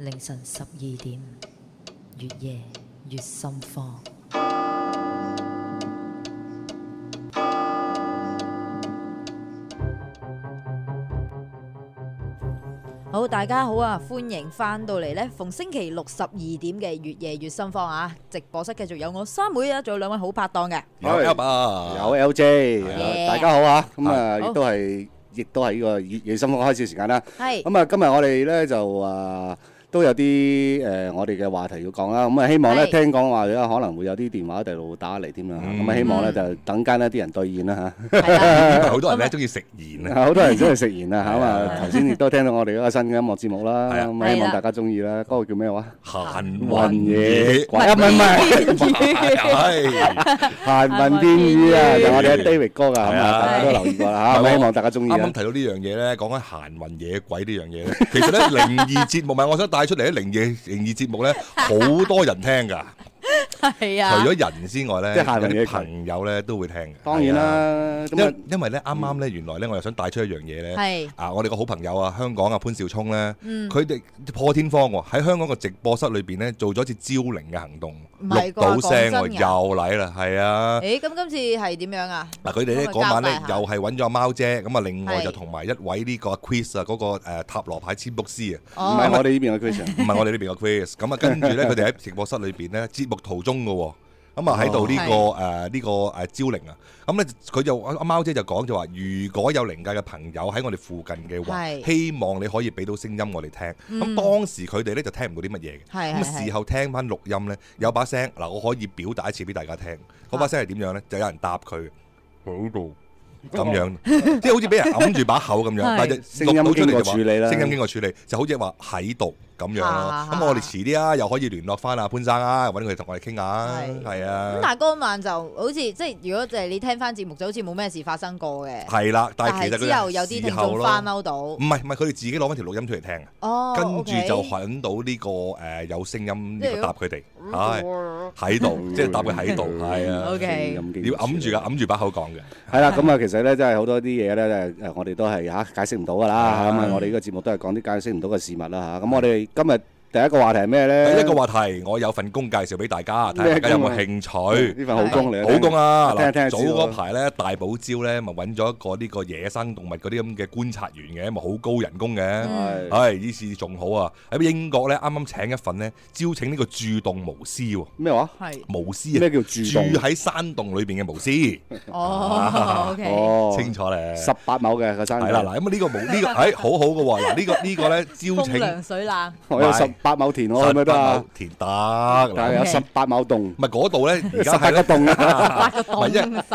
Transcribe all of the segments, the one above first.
凌晨12點，越夜越心慌。好，大家好啊！歡迎翻到嚟呢，逢星期六12點嘅越夜越心慌啊！直播室繼續有我三妹啊，仲有兩位好拍檔嘅，有 L 啊，有 LJ，大家好啊！咁啊，亦都係呢個越夜心慌開始時間啦。係咁啊，今日我哋咧就都有啲我哋嘅話題要講啦。咁啊，希望咧聽講話可能會有啲電話第路打嚟添啦。咁啊，希望咧就等間呢啲人兌現啦嚇。好多人咧中意食言啊！好多人中意食言啊嚇嘛！頭先亦都聽到我哋嗰個新嘅音樂節目啦。咁啊，希望大家中意啦。嗰個叫咩話？閒雲野鬼唔係閒雲天語啊！就我哋嘅 David 哥㗎，係嘛？大家都留意過啦嚇。咁希望大家中意。啱啱提到呢樣嘢咧，講緊閒雲野鬼呢樣嘢咧，其實咧靈異節目咪我想帶出嚟啲靈異節目咧，好多人聽㗎。係啊，除咗人之外咧，有啲朋友咧都會聽嘅。當然啦，因為咧啱啱咧，原來咧我又想帶出一樣嘢咧。係我哋個好朋友啊，香港啊潘兆聰咧，佢哋破天荒喎，喺香港個直播室裏邊咧做咗一次招靈嘅行動，錄到聲喎，又嚟啦，係啊。誒，咁今次係點樣啊？嗱，佢哋咧嗰晚咧又係揾咗阿貓姐，咁啊另外就同埋一位呢個 Quiz 啊嗰個塔羅牌占卜師啊，唔係我哋呢邊嘅 Quiz，唔係我哋呢邊嘅 Quiz。咁啊跟住咧，佢哋喺直播室裏邊咧節目途中嘅喎。咁啊喺度呢個招靈啊，咁咧佢就阿貓姐就講就話，如果有靈界嘅朋友喺我哋附近嘅話，希望你可以俾到聲音我哋聽。咁當時佢哋咧就聽唔到啲乜嘢嘅，咁事後聽翻錄音咧有把聲嗱，我可以表達一次俾大家聽。嗰把聲係點樣咧？就有人答佢喺度咁樣，即係好似俾人揞住把口咁樣，但係聲音經過處理啦，聲音經過處理就好似話喺度。咁樣咯，咁我哋遲啲啊，又可以聯絡翻阿潘生啊，揾佢同我哋傾下，係啊。咁但係嗰晚就好似即係，如果就係你聽翻節目，就好似冇咩事發生過嘅。係啦，但係其實之後有啲聽眾翻嬲到，唔係佢哋自己攞翻條錄音出嚟聽啊。跟住就揾到呢個有聲音呢個答佢哋，喺度，即係答佢喺度，係啊。OK，要揞住把口講嘅。係啦，咁啊，其實咧真係好多啲嘢咧，我哋都係解釋唔到㗎啦。咁啊，我哋呢個節目都係講啲解釋唔到嘅事物啦嚇。咁我哋今日第一個話題係咩咧？第一個話題，我有份工介紹俾大家，睇下大家有冇興趣？呢份好工嚟，好工啊！聽早嗰排咧，大堡礁咧，咪揾咗一個呢個野生動物嗰啲咁嘅觀察員嘅，咪好高人工嘅。係呢次仲好啊！喺英國咧，啱啱請一份咧，招請呢個駐洞巫師喎。咩話？係巫師啊！咩叫駐洞？住喺山洞裏邊嘅巫師。OK，清楚咧。18畝嘅個山。係啦，嗱咁呢個好好嘅喎。嗱呢個咧招請。風涼水冷。我有18畝田，我係咪得啊？田得，但係有18畝洞。唔係嗰度咧，而家18個洞啊！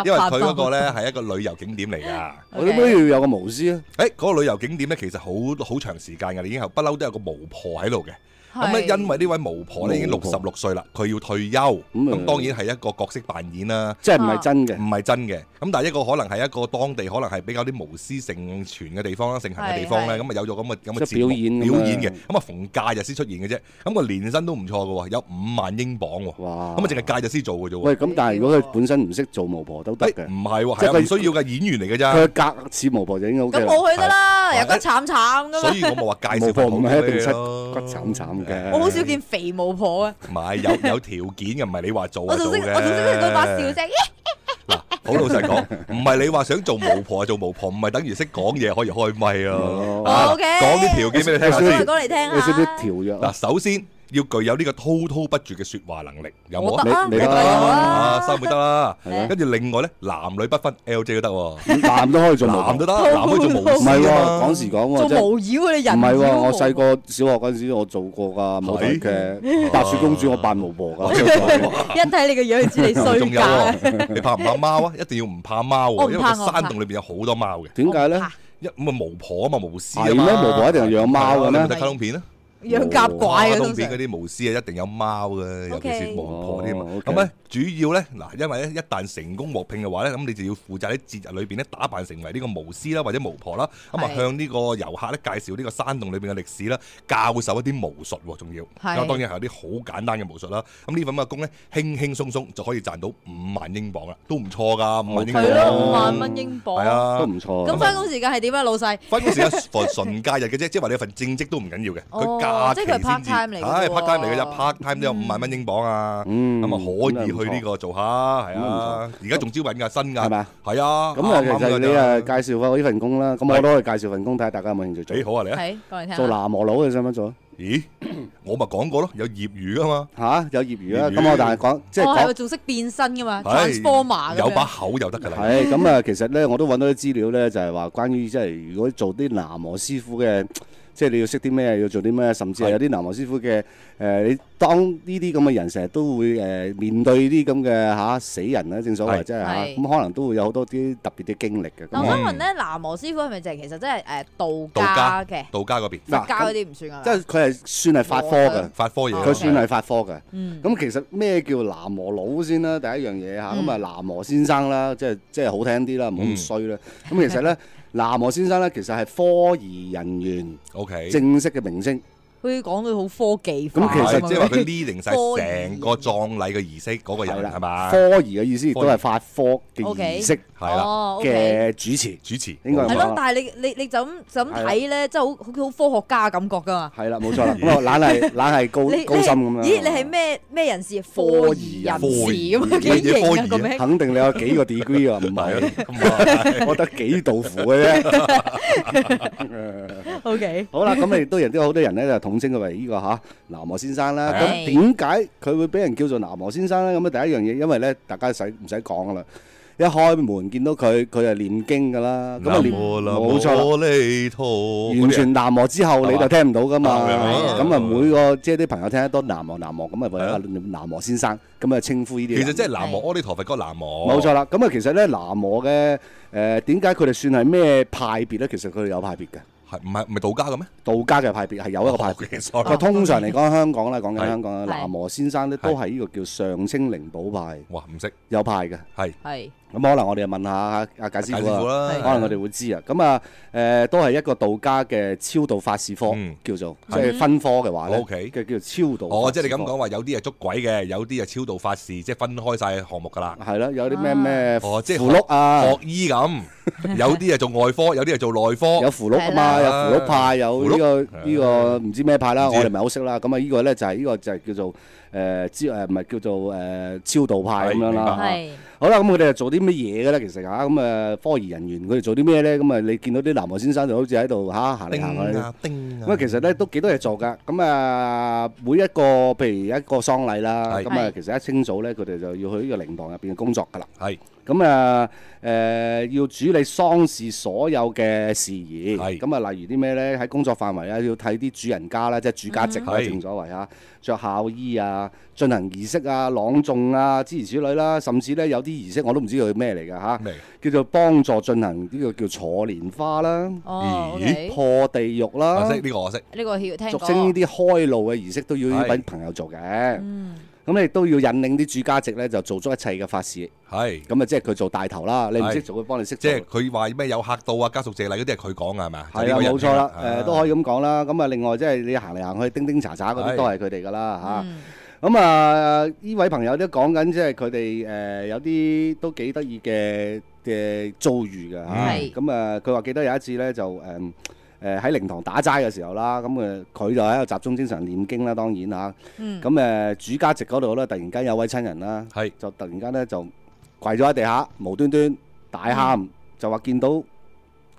因為佢嗰個咧係一個旅遊景點嚟㗎。我點解要有個巫師啊？嗰個旅遊景點咧，其實好長時間㗎，已經係不嬲都有個巫婆喺度嘅。咁咧，因為呢位巫婆咧已經66歲啦，佢要退休，咁當然係一個角色扮演啦，即係唔係真嘅，唔係真嘅。咁但係一個可能係一個當地可能係比較啲巫師盛傳嘅地方啦，盛行嘅地方咧，咁啊有咗咁嘅節目表演嘅，咁啊逢假日先出現嘅啫。咁個年薪都唔錯嘅喎，有5萬英鎊喎。哇！咁啊淨係假日先做嘅啫喎。喂，咁但係如果佢本身唔識做巫婆都得嘅。唔係喎，係佢唔需要嘅演員嚟嘅咋。佢格似巫婆就已經 OK 啦。咁我去得啦，有骨慘慘㗎嘛。所以我咪話介紹巫婆唔係一定出咯，骨慘慘嘅。我好少見肥巫婆啊！唔係有條件嘅，唔係你話做就做嘅。我仲識佢嗰把笑聲。嗱，好老實講，唔係你話想做巫婆就做巫婆，唔係等於識講嘢可以開咪啊。OK，講啲條件俾你聽下先。講嚟聽下。你識唔識條約？嗱，首先要具有呢個滔滔不絕嘅説話能力，有冇啊？你得啦，三妹得啦。跟住另外咧，男女不分 ，LJ 都得喎，男都可以做巫婆，男都得，男可以做巫師。唔係喎，講時講喎，做巫妖嗰啲人。唔係喎，我細個小學嗰陣時我做過㗎，舞台劇白雪公主我扮巫婆㗎。一睇你個樣就知你衰㗎。你怕唔怕貓啊？一定要唔怕貓喎，因為個山洞裏邊有好多貓嘅。點解咧？咁啊巫婆啊嘛，巫師啊嘛。係咩？巫婆一定係養貓嘅咩？你睇卡通片啊？養甲怪卡通片嗰啲巫師啊，一定有貓嘅，尤其是巫婆添啊。咁咧主要咧嗱，因為咧一旦成功獲聘嘅話咧，咁你就要負責喺節日裏邊咧打扮成為呢個巫師啦，或者巫婆啦，咁啊向呢個遊客咧介紹呢個山洞裏邊嘅歷史啦，教授一啲巫術喎，仲要。咁當然係有啲好簡單嘅巫術啦。咁呢份嘅工咧輕輕鬆鬆就可以賺到5萬英鎊啦，都唔錯㗎，5萬英鎊。係咯，5萬蚊英鎊。係啊，都唔錯。咁翻工時間係點啊，老細？翻工時間純假日嘅啫，即係話你有份正職都唔緊要嘅，佢假期即係佢係 part 先至 time 嚟嘅喎係 part time 嚟嘅啫，part time 都有5萬蚊英鎊啊，咁啊可以去呢個做下，係啊，而家仲招緊㗎，新㗎，係咪啊？係啊，咁啊，其實你啱㗎介紹翻我呢份工啦，咁我都可以介紹份工睇下大家有冇興趣做。好啊，你啊，係講嚟聽。做喃嘸佬你想唔想做啊？咦，我咪講過咯，有業餘㗎嘛，嚇，有業餘啊！業餘咁我但係講即係係講仲識變身㗎嘛係，transformer 有把口就得㗎啦，係咁啊，其實咧我都揾到啲資料咧，就係話關於即係如果做啲喃嘸師傅嘅。即係你要識啲咩，要做啲咩，甚至係有啲喃嘸師傅嘅你當呢啲咁嘅人成日都會面對啲咁嘅死人啦，正所謂即係咁可能都會有好多啲特別啲經歷嘅。我想問咧，喃嘸師傅係咪就係其實真係道家嘅？道家嗰邊，佛家嗰啲唔算㗎。即係佢係算係法科嘅，法科嘢，佢算係法科嘅。嗯。咁其實咩叫喃嘸佬先啦？第一樣嘢嚇，咁啊喃嘸先生啦，即係好聽啲啦，唔好咁衰啦。咁其實咧。喃嘸先生咧，其實係科儀人員，OK，正式嘅名稱。好似講到好科技化，咁其實即係話佢 leading 晒成個葬禮嘅儀式嗰個人係嘛？科儀嘅意思亦都係法科嘅儀式係啦嘅主持應該係咯。但係你就咁睇咧，即係好科學家感覺㗎嘛。係啦，冇錯啦。咁啊，懶係高深咁樣。咦？你係咩人士？科儀人士咁樣幾型啊個名？肯定你有幾個 degree 啊？唔係，我得幾道符嘅啫。OK， 好啦，咁亦都有好多人咧就統稱佢為呢個喃嘸先生啦。咁點解佢會俾人叫做喃嘸先生咧？咁啊，第一樣嘢，因為咧大家唔使講噶啦，一開門見到佢就念經噶啦。咁啊冇錯啦，完全喃嘸之後你就聽唔到噶嘛。咁啊每個即係啲朋友聽得多喃嘸喃嘸，咁啊為咗喃嘸先生咁啊稱呼呢啲。其實即係南無阿彌陀佛嗰個南無。冇錯啦。咁啊其實咧喃嘸嘅點解佢哋算係咩派別咧？其實佢哋有派別嘅。唔係道家嘅咩？道家嘅派別係有一個派別。通常嚟講，香港啦，講緊香港啦，喃嘸先生咧都係呢個叫上清靈寶派。哇，唔識有派嘅。係。咁可能我哋就問下阿簡師傅啦，可能我哋會知啊。咁啊都係一個道家嘅超度法事科，叫做即係分科嘅話咧，嘅叫做超度。哦，即係你咁講話，有啲係捉鬼嘅，有啲係超度法事，即係分開晒項目㗎啦。係啦，有啲咩即係符籙啊，學醫咁，有啲係做外科，有啲係做內科。有符籙啊嘛，有符籙派，有呢個唔知咩派啦，我哋唔係好識啦。咁啊呢個咧就係叫做唔係叫做超度派咁樣啦。好啦，咁佢哋係做啲乜嘢嘅咧？其實嚇咁科儀人員佢哋做啲咩咧？咁啊，你見到啲喃嘸先生就好似喺度行嚟行去。咁啊，其實咧都幾多嘢做㗎。咁啊，每一個譬如一個喪禮啦，咁啊，其實一清早咧，佢哋就要去呢個靈堂入邊嘅工作㗎啦。係。咁啊要處理喪事所有嘅事宜。係。咁啊，例如啲咩咧？喺工作範圍啊，要睇啲主人家啦，即係主家席啦，正所謂嚇，着孝衣啊，進行儀式啊、朗誦啊，諸如此類啦，甚至咧有啲儀式我都唔知佢咩嚟㗎嚇，叫做幫助進行呢個叫坐蓮花啦，破地獄啦，我識呢個我識，呢個要聽過。俗稱呢啲開路嘅儀式都要呢位朋友做嘅。咁你都要引領啲主家席咧，就做足一切嘅法事。係。咁啊，即係佢做帶頭啦。你唔識做，佢幫你識做。即係佢話咩有客到啊，家屬謝禮嗰啲係佢講㗎係咪啊？係啊，冇錯啦。都可以咁講啦。咁啊，另外即係你行嚟行去叮叮查查嗰啲都係佢哋㗎啦嚇。咁啊，呢位朋友都講緊，即係佢哋有啲都幾得意嘅遭遇㗎嚇。咁啊，佢話記得有一次咧就喺靈堂打齋嘅時候啦，咁佢就喺度集中精神念經啦，當然嚇。咁主家席嗰度咧，突然間有位親人啦，就突然間咧就跪咗喺地下，無端端大喊，就話見到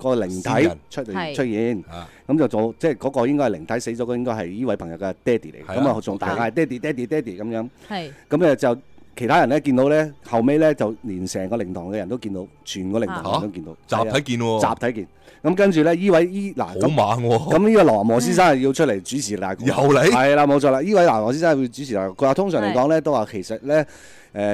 個靈體出現，咁就做即係嗰個應該係靈體死咗，嗰應該係呢位朋友嘅爹哋嚟，咁啊仲大嗌爹哋爹哋爹哋咁樣。咁就其他人咧見到咧，後尾咧就連成個靈堂嘅人都見到，全個靈堂都見到，集體見喎，集體見。咁跟住咧，呢位嗱好猛喎。咁呢個喃嘸先生係要出嚟主持大局，又嚟係啦，冇錯啦。呢位喃嘸先生會主持大局。佢話通常嚟講咧，都話其實咧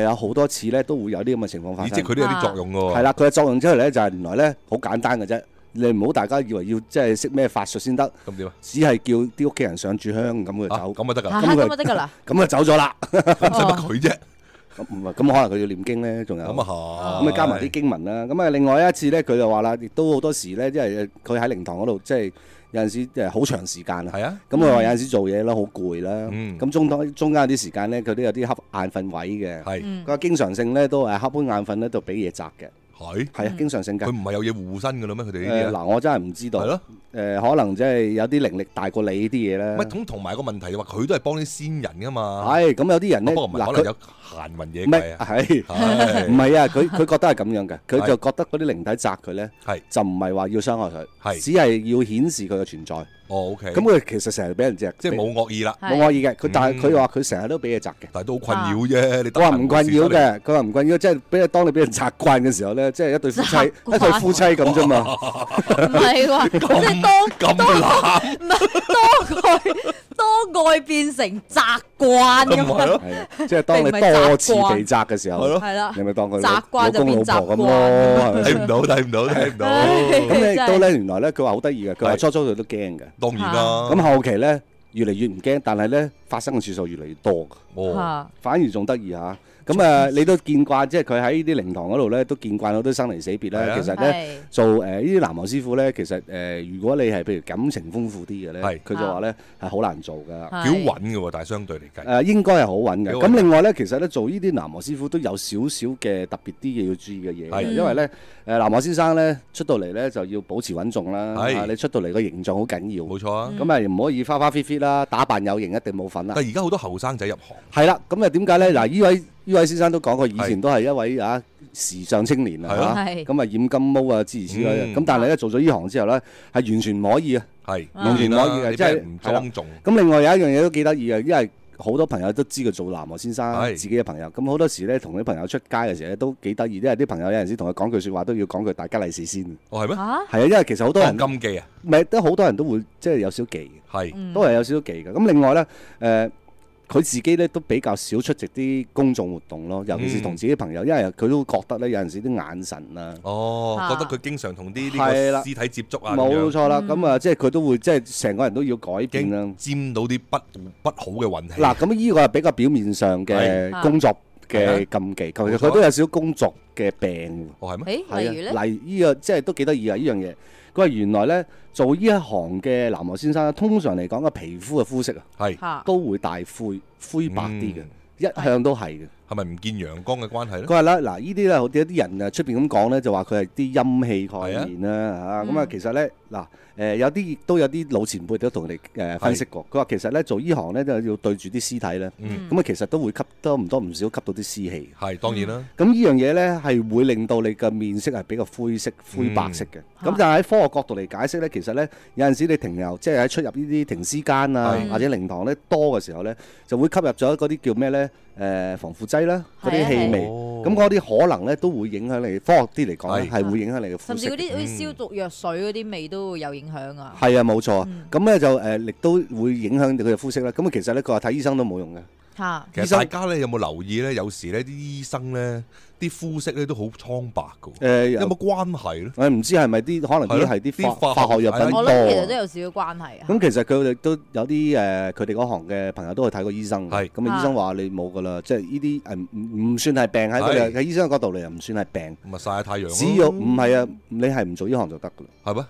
有好多次咧都會有啲咁嘅情況發生。即係佢都有啲作用㗎喎。係啦，佢嘅作用之後咧就係原來咧好簡單嘅啫。你唔好大家以為要即係識咩法術先得。咁點啊？只係叫啲屋企人上柱香咁佢走。咁就得㗎。咁就得㗎啦。咁就走咗啦。咁使乜佢啫？咁唔係，咁可能佢要念經咧，仲有咁啊加埋啲經文啦。咁啊，另外一次咧，佢就話啦，亦都好多時咧，因為佢喺靈堂嗰度，即係有陣時好長時間啊。係啊。咁佢話有陣時做嘢啦，好攰啦。咁中間有啲時間咧，佢都有啲瞌眼瞓位嘅。係。佢話經常性咧都係瞌眼瞓咧，都俾嘢擲嘅。係啊，經常性㗎。佢唔係有嘢護身㗎啦咩？佢哋呢啲嗱，我真係唔知道。係咯。可能即係有啲靈力大過你啲嘢咧。咁同埋個問題話佢都係幫啲先人㗎嘛。係咁有啲人咧，不過唔係可能有閒運嘢計啊。係唔係啊？佢覺得係咁樣嘅，佢就覺得嗰啲靈體擲佢咧，就唔係話要傷害佢，只係要顯示佢嘅存在。OK。咁佢其實成日俾人擲，即係冇惡意啦，冇惡意嘅。但係佢話佢成日都俾嘢擲嘅，但係都好困擾啫。佢話唔困擾嘅，佢話唔困擾，即係當你俾人擲慣嘅時候咧，即係一對夫妻咁啫嘛。唔係喎，即係當愛變成習慣咁樣，即係當你多次被責嘅時候，係啦，你咪當佢習慣就變習慣咁咯，睇唔到。咁你都咧，原來咧，佢話好得意嘅，佢話初佢都驚嘅，當然啦。咁後期咧越嚟越唔驚，但係咧發生嘅次數越嚟越多，反而仲得意嚇。咁你都見慣，即係佢喺呢啲靈堂嗰度咧，都見慣好多生離死別咧。其實咧，做呢啲喃嘸師傅咧，其實如果你係譬如感情豐富啲嘅咧，佢就話咧係好難做㗎，幾好揾㗎喎，但係相對嚟計，應該係好揾嘅。咁另外咧，其實咧做呢啲喃嘸師傅都有少少嘅特別啲嘅要注意嘅嘢，因為咧喃嘸先生咧出到嚟咧就要保持穩重啦。你出到嚟個形象好緊要，冇錯啊。咁唔可以花花 fit 啦，打扮有型一定冇份啦。但係而家好多後生仔入行，係啦，咁點解咧？嗱，呢位先生都講過，以前都係一位時尚青年啊，咁染金毛啊諸如此類。咁但係咧做咗呢行之後咧，係完全唔可以啊，完全唔可以嘅，即係唔莊重。咁另外有一樣嘢都幾得意嘅，因為好多朋友都知佢做喃嘸先生，自己嘅朋友。咁好多時咧同啲朋友出街嘅時候咧都幾得意，因為啲朋友有陣時同佢講句説話都要講句大吉利是先。係咩？係啊，因為其實好多人禁忌啊，唔係都好多人都會即係有少忌嘅，都係有少少忌嘅。咁另外咧佢自己咧都比較少出席啲公眾活動咯，尤其是同自己朋友，因為佢都覺得咧有陣時啲眼神啊，覺得佢經常同啲呢個屍體接觸啊，冇錯啦，咁即係佢都會即係成個人都要改變啦，沾到啲不好嘅運氣。嗱，咁呢個係比較表面上嘅工作嘅禁忌，其實佢都有少少工作嘅病。係咩？例如咧，呢個即係都幾得意啊！呢樣嘢，佢話原來咧做呢一行嘅喃嘸先生，通常嚟講個皮膚嘅膚色都會帶灰白啲嘅，一向都係嘅。係咪唔見陽光嘅關係咧？佢話咧，嗱，呢啲咧，有啲人出邊咁講咧，就話佢係啲陰氣概念啦嚇。咁其實咧，嗱，有啲亦都有啲老前輩都同你分析過。佢話其實咧做呢行咧，就要對住啲屍體咧，咁其實都會吸多唔多唔少吸到啲屍氣。係當然啦。咁呢樣嘢咧係會令到你嘅面色係比較灰色、灰白色嘅。咁但係喺科學角度嚟解釋咧，其實咧有陣時你停留即係喺出入呢啲停屍間啊或者靈堂咧多嘅時候咧，就會吸入咗嗰啲叫咩咧？防腐劑啦，嗰啲氣味，咁嗰啲可能咧都會影響你。科學啲嚟講咧，係會影響你嘅膚色。甚至嗰啲消毒藥水嗰啲味都會有影響啊。係啊，冇錯。咁咧就亦都會影響佢嘅膚色啦。咁其實咧，佢話睇醫生都冇用嘅。其實大家咧有冇留意咧？有時咧啲醫生咧啲膚色咧都好蒼白㗎。有冇關係咧？唔知係咪啲可能啲係啲化學藥品多。我諗其實都有少少關係啊。咁其實佢哋都有啲佢哋嗰行嘅朋友都去睇過醫生。咁醫生話你冇㗎啦，即係呢啲唔算係病喺佢哋喺醫生嘅角度嚟又唔算係病。咁啊曬下太陽咯。只要唔係啊，你係唔做呢行就得㗎啦。係咩？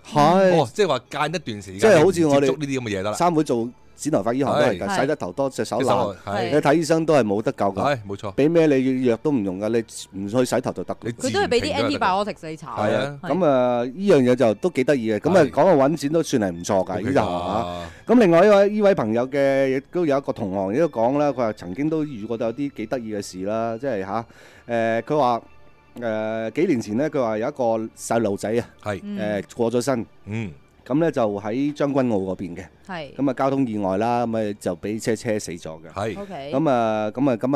係。即係話間一段時間。即係好似我哋接觸呢啲咁嘅嘢得啦。三會做剪頭髮呢行都係㗎，洗得頭多隻手爛，你睇醫生都係冇得救㗎。冇錯。俾咩你藥都唔用㗎，你唔去洗頭就得。佢都係俾啲 antibiotics你搽。係啊，咁呢樣嘢就都幾得意嘅。咁講到揾錢都算係唔錯㗎呢行。咁另外呢位朋友嘅亦都有一個同行亦都講啦，佢話曾經都遇過有啲幾得意嘅事啦，即係佢話幾年前咧，佢話有一個細路仔啊，過咗身。咁咧就喺將軍澳嗰邊嘅，咁啊交通意外啦，咁啊就俾車死咗嘅。咁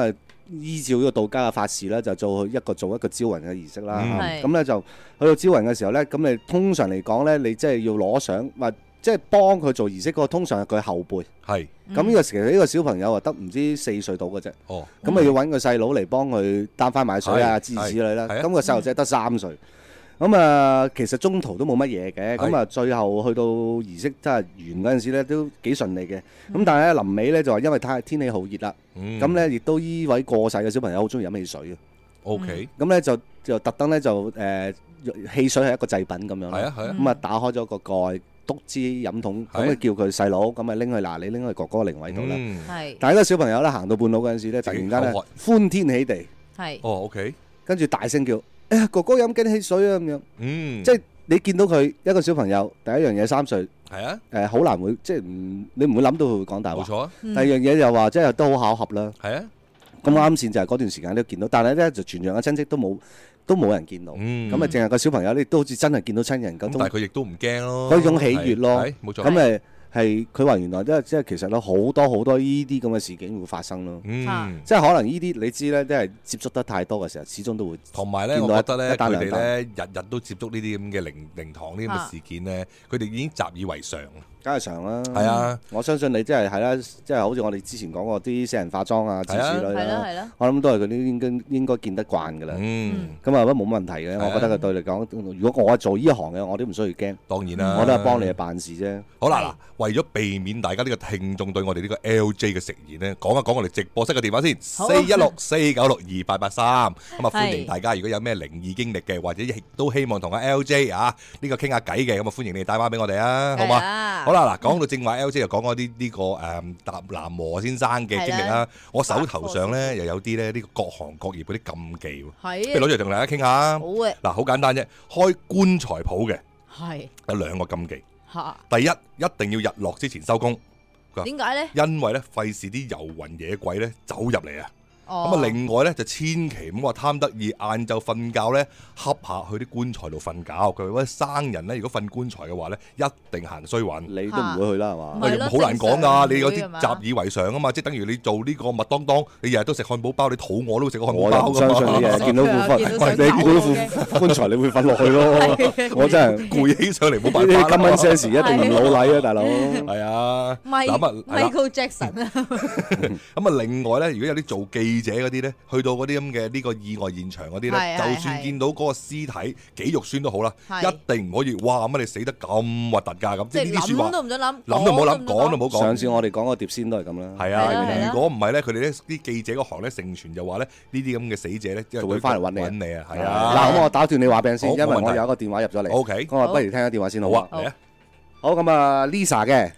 啊依照呢個道家嘅法事咧，就做一個招魂嘅儀式啦。咁咧就去到招魂嘅時候咧，咁你通常嚟講咧，你即係要攞相或即係幫佢做儀式嗰個，通常係佢後輩。咁呢個時期呢個小朋友啊，得唔知4歲到嘅啫。咁啊要揾個細佬嚟幫佢擔翻買水啊，諸如此類啦。咁個細路仔得3歲。咁其實中途都冇乜嘢嘅，咁最後去到儀式真係完嗰陣時咧，都幾順利嘅。咁但係咧臨尾咧就話因為天氣好熱啦，咁咧亦都依位過世嘅小朋友好中意飲汽水嘅。OK，咁咧就特登咧就汽水係一個祭品咁樣啦。咁打開咗個蓋，篤支飲筒，咁叫佢細佬，咁拎去嗱，你拎去哥哥靈位度啦。但係個小朋友咧行到半路嗰陣時咧，突然間咧歡天喜地。OK，跟住大聲叫哎呀哥哥飲緊汽水啊咁樣。即係你見到佢一個小朋友，第一樣嘢3歲，係啊，好難會即係你唔會諗到佢會講大話。冇錯啊。第二樣嘢就話即係都好巧合啦。係啊。咁啱線就係嗰段時間都見到，但係咧就全場嘅親戚都冇人見到，咁啊淨係個小朋友咧都好似真係見到親人嗰種，但係佢亦都唔驚咯，嗰種喜悅咯，冇錯。咁係佢話原來即係其實咧好多呢啲咁嘅事件會發生咯，即係可能呢啲你知咧，即係接觸得太多嘅時候，始終都會。同埋咧，我覺得咧，佢哋咧日都接觸呢啲咁嘅靈堂呢啲咁嘅事件咧，佢哋已經習以為常。梗係常啦，係啊！我相信你即係啦，即係好似我哋之前講過啲死人化妝啊，諸如此類啦。我諗都係佢啲應該見得慣㗎啦。咁啊都冇問題嘅。我覺得佢對你講，如果我係做呢一行嘅，我都唔需要驚。當然啦，我都係幫你辦事啫。好啦，嗱，為咗避免大家呢個聽眾對我哋呢個 LJ 嘅食言咧，講一講我哋直播室嘅電話先，416-496-2883。咁啊，歡迎大家如果有咩靈異經歷嘅，或者亦都希望同阿 LJ 呢個傾下偈嘅，咁啊歡迎你打電話俾我哋啊，好嘛？好啦，嗱，講到正話 LJ 又講嗰啲呢個達南和先生嘅經歷啦，我手頭上咧又有啲咧呢個各行各業嗰啲禁忌喎，不如攞出嚟同大家傾下。好嘅，嗱，好簡單啫，開棺材鋪嘅有2個禁忌。第一，一定要日落之前收工。點解咧？因為咧費事啲遊魂野鬼咧走入嚟啊！咁啊，另外咧就千祈唔好話貪得意，晏晝瞓覺咧恰下去啲棺材度瞓覺。佢話生人咧，如果瞓棺材嘅話咧，一定行衰運。你都唔會去啦，係嘛？好難講㗎，你有啲習以為常啊嘛，即係等於你做呢個麥當當，你日日都食漢堡包，你肚餓都會食個漢堡包㗎嘛。我相信你日日見到副棺材，你會瞓落去咯。我真係攰起上嚟冇辦法。今晚聲時一定唔老禮啊，大佬。係啊。Michael Jackson 啊。咁啊，另外咧，如果有啲做記者嗰啲咧，去到嗰啲咁嘅呢個意外現場嗰啲咧，就算見到嗰個屍體幾肉酸都好啦，一定唔可以哇乜你死得咁核突㗎咁，即係呢啲説話諗都唔准諗都唔好諗，講都唔好講。上次我哋講個碟仙都係咁啦。係啊，如果唔係咧，佢哋咧啲記者嗰行咧盛傳就話咧呢啲咁嘅死者咧就會翻嚟揾你啊。係啊。嗱，咁我打斷你話病先，因為我有一個電話入咗嚟。O K。咁我不如聽下電話先好啊。嚟啊。好，咁啊 Lisa 嘅。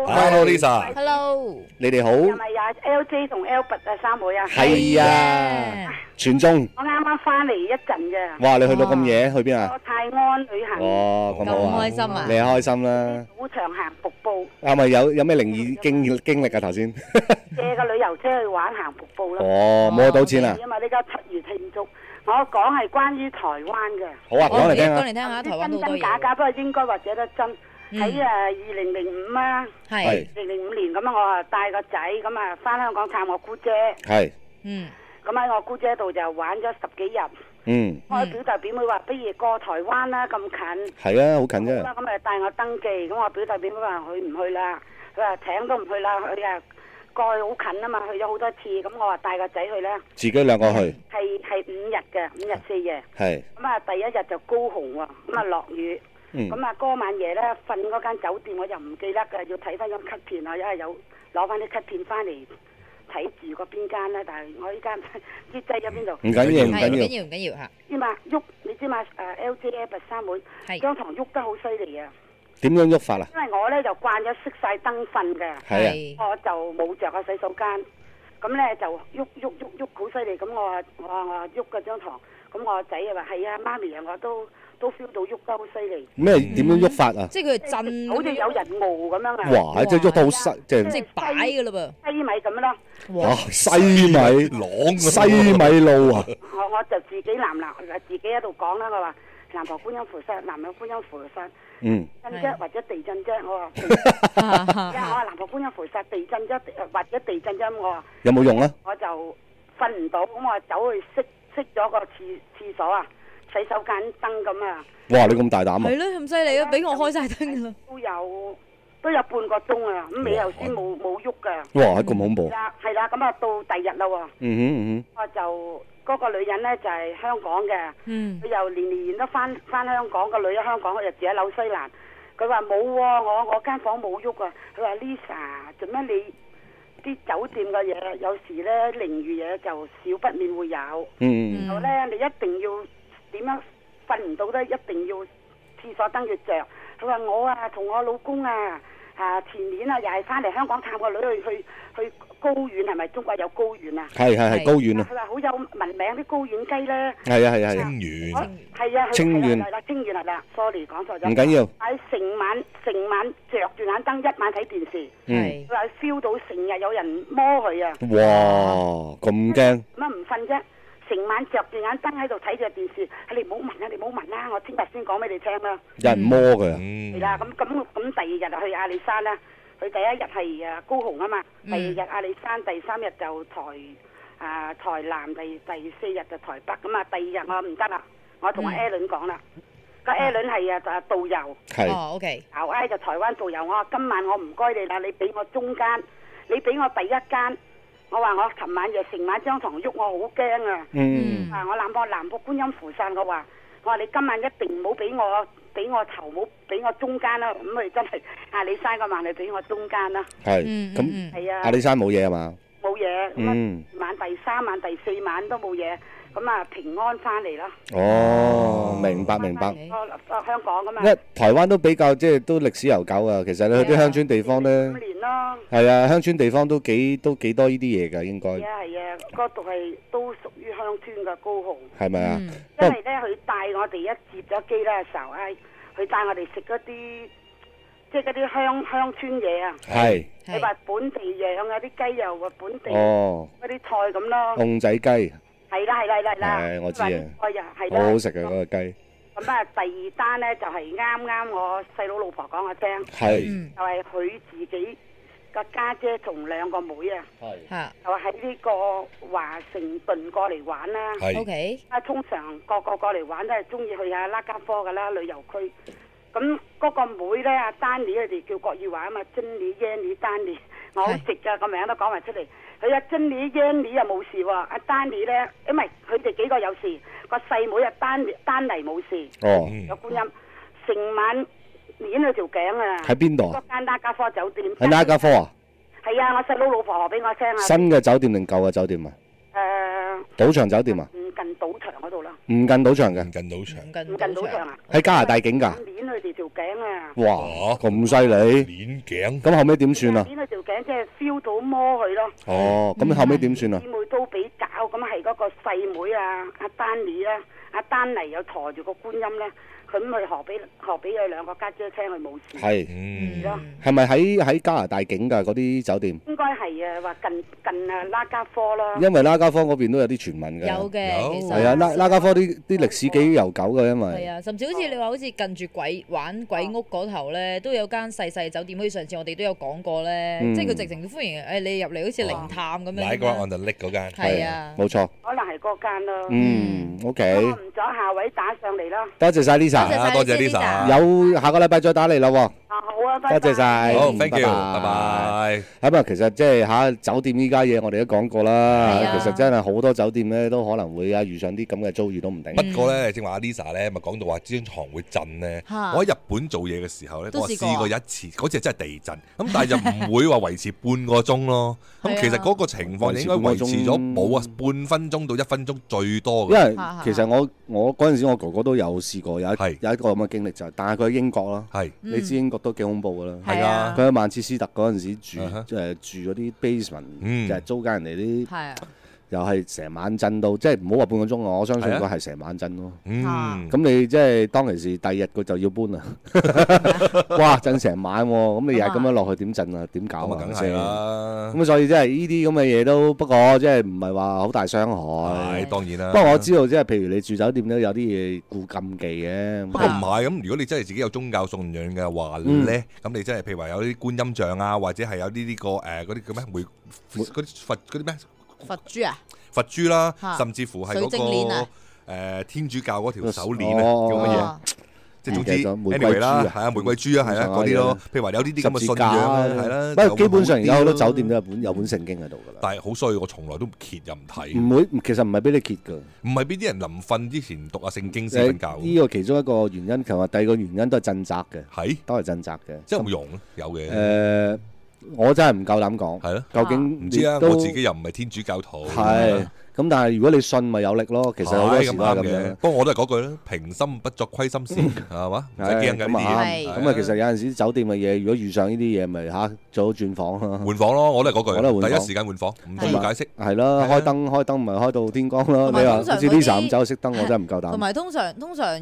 Hello Lisa。Hello。你哋好。係咪有 LJ 同 Albert 啊三妹啊？係啊。全中。我啱啱翻嚟一陣嘅。哇！你去到咁夜，去邊啊？我泰安旅行。哦，咁好啊。咁開心啊！你開心啦。賭場行瀑布。係咪有咩靈異經歷啊？頭先。借個旅遊車去玩行瀑布啦。哦，摸到錢啊！因為呢家7月慶祝。我講係關於台灣嘅。好啊，講嚟聽下。講嚟聽下，台灣好多嘢。真真假假，不過應該或者都真。喺2005啊，2005年咁啊，我啊帶個仔咁啊翻香港探我姑姐。係。咁喺我姑姐度就玩咗10幾日。我表弟表妹話：不如過台灣啦，咁近。係啊，好近啫。咁啊帶我登記，咁我表弟表妹話去唔去啦？佢話請都唔去啦，佢啊過去好近啊嘛，去咗好多次。咁我話帶個仔去啦。自己2個去。係5日嘅，5日4夜。係。咁啊第一日就高雄喎，咁啊落雨。咁啊，嗰晚夜咧瞓嗰間酒店，我就唔記得㗎，要睇翻張卡片啊，因為有攞翻啲卡片翻嚟睇住個邊間咧。但係我依間啲掣喺邊度？唔緊要，唔緊要嚇。知嘛喐？你知嘛？LJ 三妹張床喐得好犀利啊！點樣喐法啊？因為我咧就慣咗熄晒燈瞓嘅，我就冇着個洗手間，咁咧就喐好犀利。咁我話喐嗰張床，咁我個仔啊話係啊，媽咪啊，我都 feel 到喐得好犀利。咩點樣喐法啊？即係佢震，好似有人熬咁樣啊！哇！即係喐到好細，即係擺㗎嘞噃，西米咁樣咯。哇！西米朗，西米露啊！我就自己自己喺度講啦。我話南無觀音菩薩，南無觀音菩薩。震啫或者地震啫，我話。我話南無觀音菩薩，地震啫或者地震啫，我話。有冇用啊？我就瞓唔到，咁我走去熄咗個廁所啊！洗手間燈咁啊！哇！你咁大膽啊！係咯，咁犀利啊！俾我開晒燈噶啦！都有半個鐘啊！咁尾頭先冇喐噶。哇！咁恐怖。係啦，咁啊到第日啦喎。我就嗰個女人咧就係香港嘅。佢又年都翻香港，個女喺香港，佢就住喺紐西蘭。佢話冇喎，我間房冇喐啊。佢話 Lisa，做咩你啲酒店嘅嘢有時咧靈異嘢就少不免會有。然後咧你一定要。點樣瞓唔到都一定要廁所燈要着。佢話我啊同我老公啊前年啊，又係翻嚟香港探個女去高遠，係咪中國有高遠啊？係高遠啊！佢話好有聞名啲高遠雞咧。係。清遠。係啊，清遠係啦，清遠係啦 ，sorry 講錯咗。唔緊要。喺成晚着住眼燈，一晚睇電視。佢話 feel 到成日有人摸佢啊！哇，咁驚！乜唔瞓啫？成晚着住眼燈喺度睇住電視，你唔好聞啊！你唔好聞啦，我聽日先講俾你聽啦。有人摸佢。係啦，咁第二日就去阿里山啦。佢第一日係高雄啊嘛，第二日阿里山，第三日就台南，第四日就台北。咁啊，第二日我唔得啦，我同阿 Alan 講啦。個 Alan 係導遊。係。OK。牛 I 就台灣導遊，我話今晚我唔該你啦，你俾我中間，你俾我第一間。我話我琴晚夜成晚張床喐，我好驚啊！我南國觀音菩薩，我話你今晚一定唔好俾我頭，唔好俾我中間啦。咁佢真係阿里山嗰晚你俾我中間啦。係咁係啊！阿里山冇嘢啊嘛？冇嘢。晚第三晚第四晚都冇嘢。咁啊平安翻嚟啦。哦，明白。香港咁啊。因為台灣都比較即係都歷史悠久啊。其實你去啲鄉村地方咧，5年咯。係啊，鄉村地方都幾多呢啲嘢㗎，應該。係啊，嗰度係都屬於鄉村嘅高雄。係咪啊？因為咧，佢帶我哋一接咗機啦，時候佢帶我哋食嗰啲即係嗰啲鄉村嘢啊。係。你話本地養啊，啲雞又話本地嗰啲菜咁咯。鳳仔雞。係啦，係我知啊，好好食啊嗰個雞。咁啊，第二單咧就係啱我細佬老婆講我聽，就係佢自己個家姐同兩個妹啊，就喺呢個華盛頓過嚟玩啦。OK，通常個過嚟玩都係中意去下拉加科噶啦旅遊區。咁嗰個妹咧，阿丹尼佢哋叫國語話啊嘛，珍妮、Yanny、丹尼，我好食噶個名都講埋出嚟。佢阿珍妮、Yanny 又冇事喎，阿丹尼咧，因為佢哋幾個有事，個細妹阿丹尼冇事。有觀音，成晚捏佢條頸啊！喺邊度啊？嗰間拉加科酒店。喺拉加科啊？係啊，我細佬老婆話俾我聽啊。新嘅酒店定舊嘅酒店啊？賭場酒店啊？唔近賭場嗰度啦。唔近賭場嘅。唔近賭場。唔近賭場啊？喺加拿大境㗎。捏佢哋條頸啊！哇，咁犀利！捏頸。咁後尾點算啊？捏佢條頸即係 feel 到摸佢咯。哦，咁後尾點算啊？姊妹都俾搞，咁係嗰個細妹啊，阿丹尼啊，阿丹尼有抬住個觀音咧。咁佢何俾佢兩個家姐聽佢冇事。係，係咪喺加拿大境㗎嗰啲酒店？應該係啊，話近啊拉加科咯。因為拉加科嗰邊都有啲傳聞㗎。有嘅，其實係啊，拉加科啲歷史幾悠久㗎，因為係啊，甚至好似你話好似近住玩鬼屋嗰頭咧，都有間細細酒店，好似上次我哋都有講過咧，即係佢直情歡迎你入嚟，好似靈探咁樣。Niagara on the Lake 嗰間係啊，冇錯。可能係嗰間咯。OK。我唔阻下位打上嚟啦。多謝晒 Lisa。多謝 Lisa，有下個禮拜再打嚟啦喎。好啊，多謝晒。好 ，thank you，拜拜。咁啊，其實即係酒店依家嘢，我哋都講過啦。其實真係好多酒店咧，都可能會遇上啲咁嘅遭遇都唔定。不過咧，正話阿 Lisa 咧，咪講到話張床會震咧。我喺日本做嘢嘅時候咧，我試過一次，嗰次真係地震。咁但係就唔會話維持半個鐘咯。咁其實嗰個情況應該維持咗冇啊半分鐘到1分鐘最多嘅。因為其實我嗰陣時我哥哥都有試過有一個咁嘅經歷就係，但係佢喺英國咯。係，你知英國都幾恐怖㗎啦。係啊，佢喺曼徹斯特嗰陣時住嗰啲 basement，就係租間人哋啲，又係成晚震到，即係唔好話半個鐘啊！我相信佢係成晚震咯。咁你即係當其時第二日佢就要搬啦。哇！震成晚喎，咁你日日咁樣落去點震啊？點搞啊？梗係啦。咁所以即係呢啲咁嘅嘢都不過即係唔係話好大傷害。係當然啦。不過我知道即係譬如你住酒店都有啲嘢顧禁忌嘅。不過唔係咁，如果你真係自己有宗教信仰嘅話咧，咁你真係譬如話有啲觀音像啊，或者係有啲呢個嗰啲叫咩嗰啲佛嗰啲咩？佛珠啊，佛珠啦，甚至乎係嗰個天主教嗰條手鏈啊，叫乜嘢？即係總之 anyway 啦，係啊，玫瑰珠啊，係啊，嗰啲咯。譬如話有呢啲咁嘅信仰啊，係啦。不過基本上而家好多酒店都有本聖經喺度㗎啦。但係好衰，我從來都唔揭又唔睇。唔會，其實唔係俾你揭㗎。唔係俾啲人臨瞓之前讀下聖經先瞓覺。呢個其中一個原因，同埋第二個原因都係鎮宅嘅。係，都係鎮宅嘅。即係有冇用咧？有嘅。我真係唔夠膽講。係咯，究竟唔知啊，都我自己又唔係天主教徒。係。咁但係如果你信咪有力咯，其實好多時都係咁樣。不過我都係嗰句啦，平心不作虧心事，係嘛？唔使驚緊呢啲嘢。咁啊，其實有陣時酒店嘅嘢，如果遇上呢啲嘢，咪做好轉房咯。換房咯，我都係嗰句，第一時間換房，唔需要解釋。係咯，開燈咪開到天光咯。你話好似呢盞酒熄燈，我真係唔夠膽。同埋通常，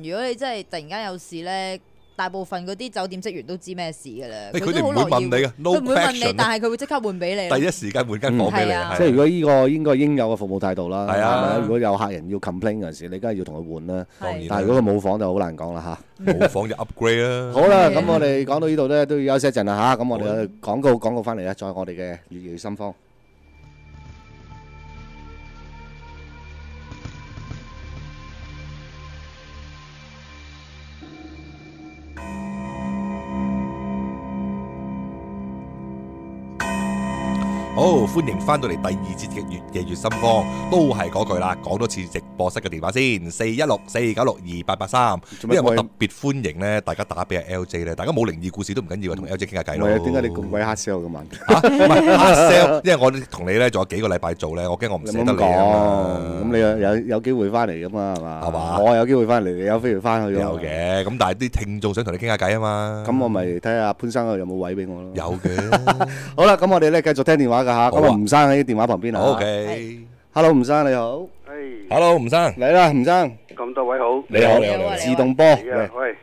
如果你真係突然間有事咧。大部分嗰啲酒店職員都知咩事㗎啦，佢哋唔會問你嘅，佢唔會問你，但係佢會即刻換俾你。第一時間換間房俾你，即係如果呢個應該應有嘅服務態度啦。係啊，如果有客人要 complain 嗰陣時，你梗係要同佢換啦。當然，但係如果佢冇房就好難講啦嚇。冇房就 upgrade 啦。好啦，咁我哋講到呢度咧都要休息一陣啦嚇。咁我哋廣告翻嚟咧，再我哋嘅粵語心方。好，歡迎翻到嚟第二節嘅粵心方，都係嗰句啦，講多次直播室嘅電話先，4164962883。因為我特別歡迎咧，大家打俾阿 LJ 咧，大家冇靈異故事都唔緊要啊，同 LJ 傾下偈咯。唔係，點解你咁鬼 hard sell 嘅問？唔係 hard sell，因為我同你咧仲有幾個禮拜做咧，我驚我唔捨得你啊。咁你有機會翻嚟噶嘛？係嘛？係嘛？我有機會翻嚟，你有機會翻去。有嘅，咁但係啲聽眾想同你傾下偈啊嘛。咁我咪睇下潘生有冇位俾我咯。有嘅。好啦，咁我哋咧繼續聽電話㗎嚇。咁啊，吳生喺電話旁邊啊。OK。Hello， 吳生你好。Hello， 吳生。嚟啦，吳生。咁多位好。你好。自動波。喂。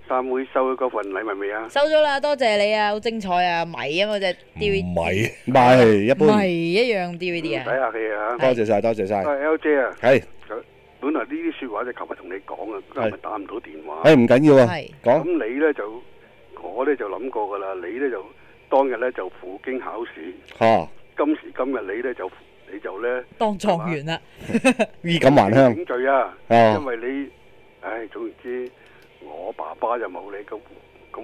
三妹收咗嗰份禮物未啊？收咗啦，多謝你啊，好精彩啊，迷啊嘛隻 DVD。迷一般。迷一樣 DVD 啊。唔使客氣啊。多謝晒，多謝晒。LJ 啊。係。本來呢啲説話就琴日同你講啊，今日打唔到電話。唔緊要啊。講。咁你咧就，我咧就諗過㗎啦，你咧就當日咧就赴京考試。今時今日你就咧當狀元啦。衣錦還鄉。頂罪啊！因為你，總言之，我爸爸就冇你咁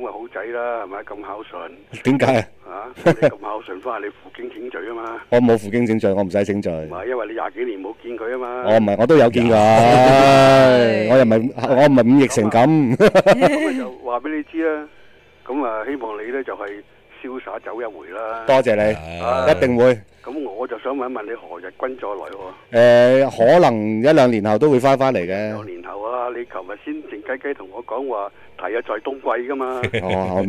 嘅好仔啦，係咪咁孝順？點解啊？你咁孝順翻嚟，你負荊請罪啊嘛！我冇負荊請罪，我唔使請罪。唔係，因為你20幾年冇見佢啊嘛。我唔係，我都有見佢。我唔係忤逆成咁。咁就話俾你知啦。咁啊，希望你咧就係瀟灑走一回啦。多謝你，一定會。咁我就想問一問你何日君再來喎？可能1-2年後都會翻嚟嘅。2年後啊，你琴日先靜雞雞同我講話，提啊在冬季噶嘛。咩？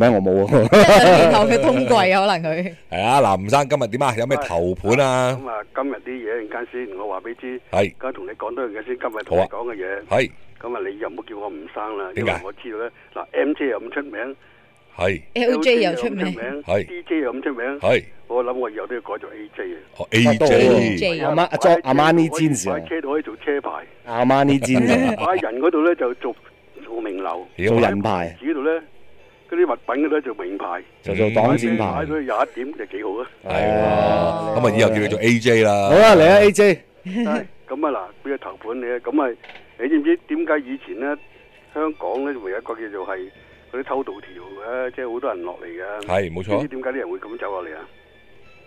我冇啊。1-2年後嘅冬季可能佢。係啊，嗱，吳生今日點啊？有咩頭盤啊？咁啊，今日啲嘢陣間先，我話俾你知。係。而家同你講多樣嘢先，今日同你講嘅嘢。係。咁啊，你又唔好叫我吳生啦，點解？因為我知道咧，嗱 MJ 又咁出名。係 LJ 又出名，係 DJ 又咁出名，係我諗我以後都要改做 AJ 啊。哦 AJ，阿媽呢戰士，擺車度可以做車牌。阿媽呢戰士，擺人嗰度咧就做名流，做人牌。自己度咧嗰啲物品嗰度做名牌，就做擋箭牌。擺到21點就幾好啊。係啊，咁啊以後叫你做 AJ 啦。好啦，嚟啊 AJ。咁啊嗱，俾個頭盤你啊，咁啊你知唔知點解以前咧香港咧會有一個叫做係？嗰啲偷渡條嘅，即係好多人落嚟嘅。係冇錯。知點解啲人會咁走落嚟啊？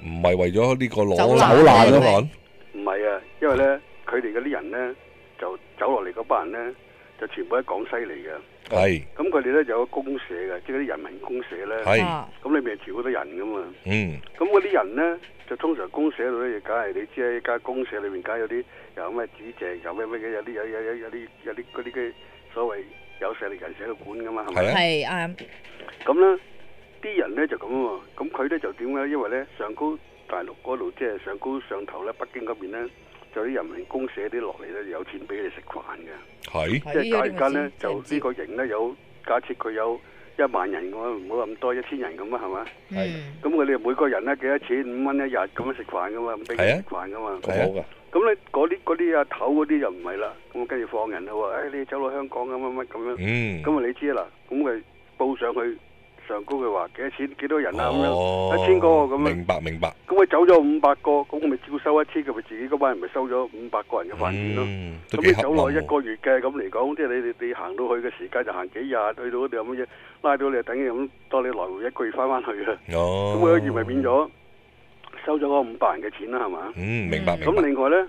唔係為咗呢個攞走難咯，唔係啊，因為咧佢哋嗰啲人咧就走落嚟嗰班人咧就全部喺廣西嚟嘅。係。咁佢哋咧有個公社嘅，即係嗰啲人民公社咧。係。咁裏面住好多人噶嘛。嗯。咁嗰啲人咧就通常公社度咧，亦梗係你知啦，一間公社裏面梗係有啲有咩紙席，有咩嘅，有啲嗰啲嘅所謂。有勢力人士喺度管噶嘛，係咪？係啱。咁咧，啲人咧就咁喎。咁佢咧就點咧？因為咧上高大陸嗰度，即係上高上頭咧，北京嗰邊咧，就啲人民公社啲落嚟咧，有錢俾你食飯嘅。係。即係假如間咧，就呢個營咧有假設佢有1萬人嘅話，唔好咁多1000人咁啊，係嘛？係。咁佢哋每個人咧幾多錢？5蚊一日咁樣食飯噶嘛，唔俾佢食飯噶嘛。係啊。咁咧嗰啲阿頭嗰啲就唔係啦，咁跟住放人啦喎，你走落香港咁乜咁樣，咁啊你知啦，咁佢報上去上高佢話幾多錢幾多人啊咁樣，1000個咁樣，明白。咁佢走咗500個，咁我咪照收1000，佢咪自己嗰班人咪收咗500個人嘅飯錢咯。咁你走落1個月嘅咁嚟講，即係你行到去嘅時間就行幾日，去到嗰度有乜嘢拉到你，等於咁當你來回1個月翻去啦。咁佢1個月咪變咗。收咗嗰500人嘅錢啦，係嘛？明白。咁另外咧，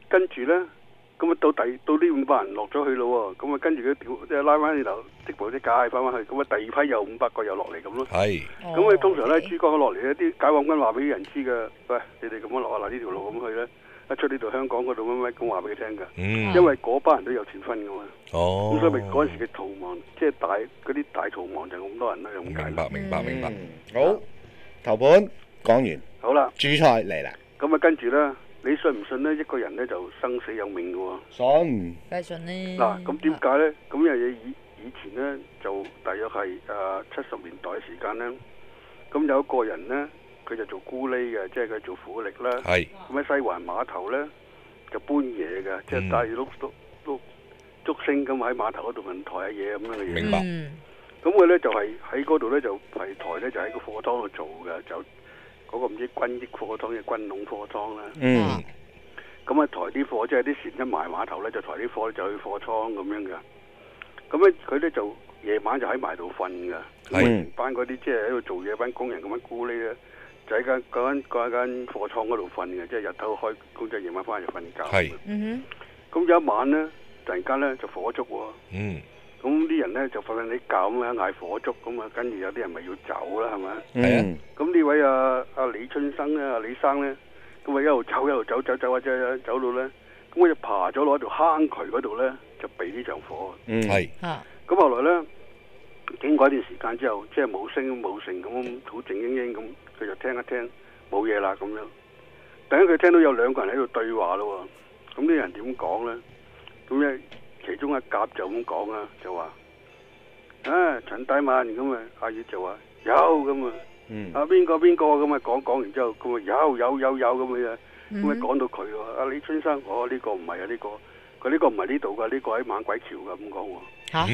跟住咧，咁啊到呢500人落咗去咯喎，咁啊跟住佢即係拉翻轉頭，即部即解翻翻去，咁啊第二批又500個又落嚟咁咯。係。咁啊通常咧，珠江落嚟咧，啲解放軍話俾啲人知嘅，喂，你哋咁樣落啊，嗱呢條路咁去咧，一出呢度香港嗰度乜乜咁話俾佢聽㗎。因為嗰班人都有錢分㗎嘛。哦。咁所以咪嗰陣時嘅逃亡，即係嗰啲大逃亡就咁多人啦，咁解。明白。好，頭盤講完。好啦，主菜嚟啦。咁啊跟住咧。你信唔信呢？一個人呢就生死有命嘅喎。信。梗係信咧。嗱，咁點解呢？咁因為以前呢，就大約係70年代嘅時間呢，咁有一個人呢，佢就做咕喱嘅，即係佢做苦力啦。係。咁喺西環碼頭呢，就搬嘢嘅，即係帶住碌竹升咁喺碼頭嗰度抬下嘢咁樣嘅嘢。明白。咁佢呢就係喺嗰度呢，就係台呢，就喺個貨倉度做嘅，就。嗰個唔知軍益貨倉定軍農貨倉啦，咁啊抬啲貨，即係啲船一埋碼頭咧，就抬啲貨就去貨倉咁樣嘅。咁咧佢咧就夜晚就喺埋度瞓嘅，咁班嗰啲即係喺度做嘢班工人咁樣咕喱咧，就喺間貨倉嗰度瞓嘅，即係日頭開工，即係夜晚翻去瞓覺。係，咁有一晚咧，突然間咧就火燭喎。咁啲人咧就瞓啲覺咁樣嗌火燭，咁啊跟住有啲人咪要走啦，係咪？係啊。咁呢位阿李春生咧，阿李生咧，咁啊一路走走到咧，咁佢就爬咗落喺條坑渠嗰度咧，就避呢場火。係。咁後來咧，經過一段時間之後，即係冇聲冇聲咁，好靜英英咁，佢就聽一聽冇嘢啦咁樣。突然間佢聽到有2個人喺度對話咯喎，咁啲人點講咧？咁咧？其中一甲就咁講啊，就話陳大文咁啊，阿月就話有咁啊，邊個咁啊講完之後，咁啊有咁啊，咁啊講到佢喎，阿李春生，呢個唔係啊，佢呢個唔係呢度噶，呢個喺猛鬼橋噶咁講喎。嚇？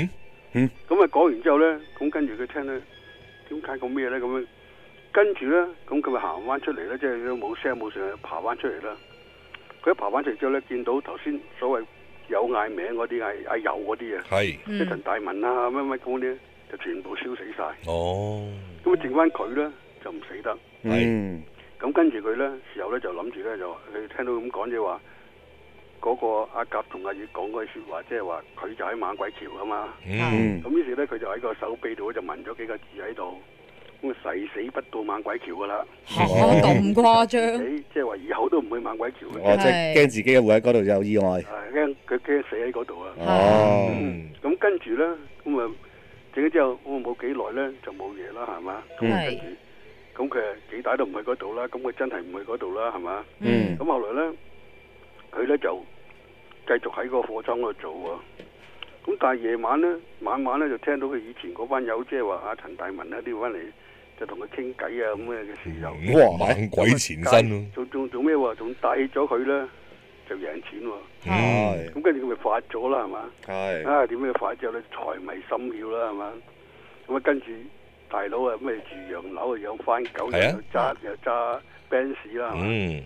咁啊講完之後咧，咁跟住佢聽咧，點解咁咩咧？咁樣跟住咧，咁佢咪行翻出嚟咧，即係都冇聲冇聲，爬翻出嚟啦。佢一爬翻出嚟之後咧，見到頭先所謂有嗌名嗰啲嗌阿友嗰啲啊，即係陳大文啊乜乜嗰啲，就全部燒死晒。哦，咁啊剩翻佢咧就唔死得。咁跟住佢咧時候咧就諗住咧就佢聽到咁講即係話嗰個阿甲同阿月講嗰句説話，即係話佢就喺猛鬼橋啊嘛。咁於是咧佢就喺個手臂度就紋咗幾個字喺度，咁啊誓死不到猛鬼橋噶啦。咁誇張？即係話以後都唔去猛鬼橋。即係驚自己會喺嗰度有意外。佢驚死喺嗰度啊！咁跟住咧，咁啊整咗之後，咁冇幾耐咧就冇嘢啦，係嘛？跟住，咁佢幾大都唔去嗰度啦，咁佢真係唔去嗰度啦，係嘛？咁後來咧，佢咧就繼續喺個貨倉嗰度做啊。咁但係夜晚咧，晚咧就聽到佢以前嗰班友，即係話阿陳大文啊啲翻嚟，就同佢傾偈啊咁嘅時候，哇！猛鬼纏身咯！做咩喎？仲帶咗佢咧？就贏錢喎，咁跟住佢咪發咗啦，係嘛？點解發之後咧財迷心竅啦，係嘛？咁啊跟住大佬啊咩住洋樓啊養番狗又揸 Benz 啦，係嘛？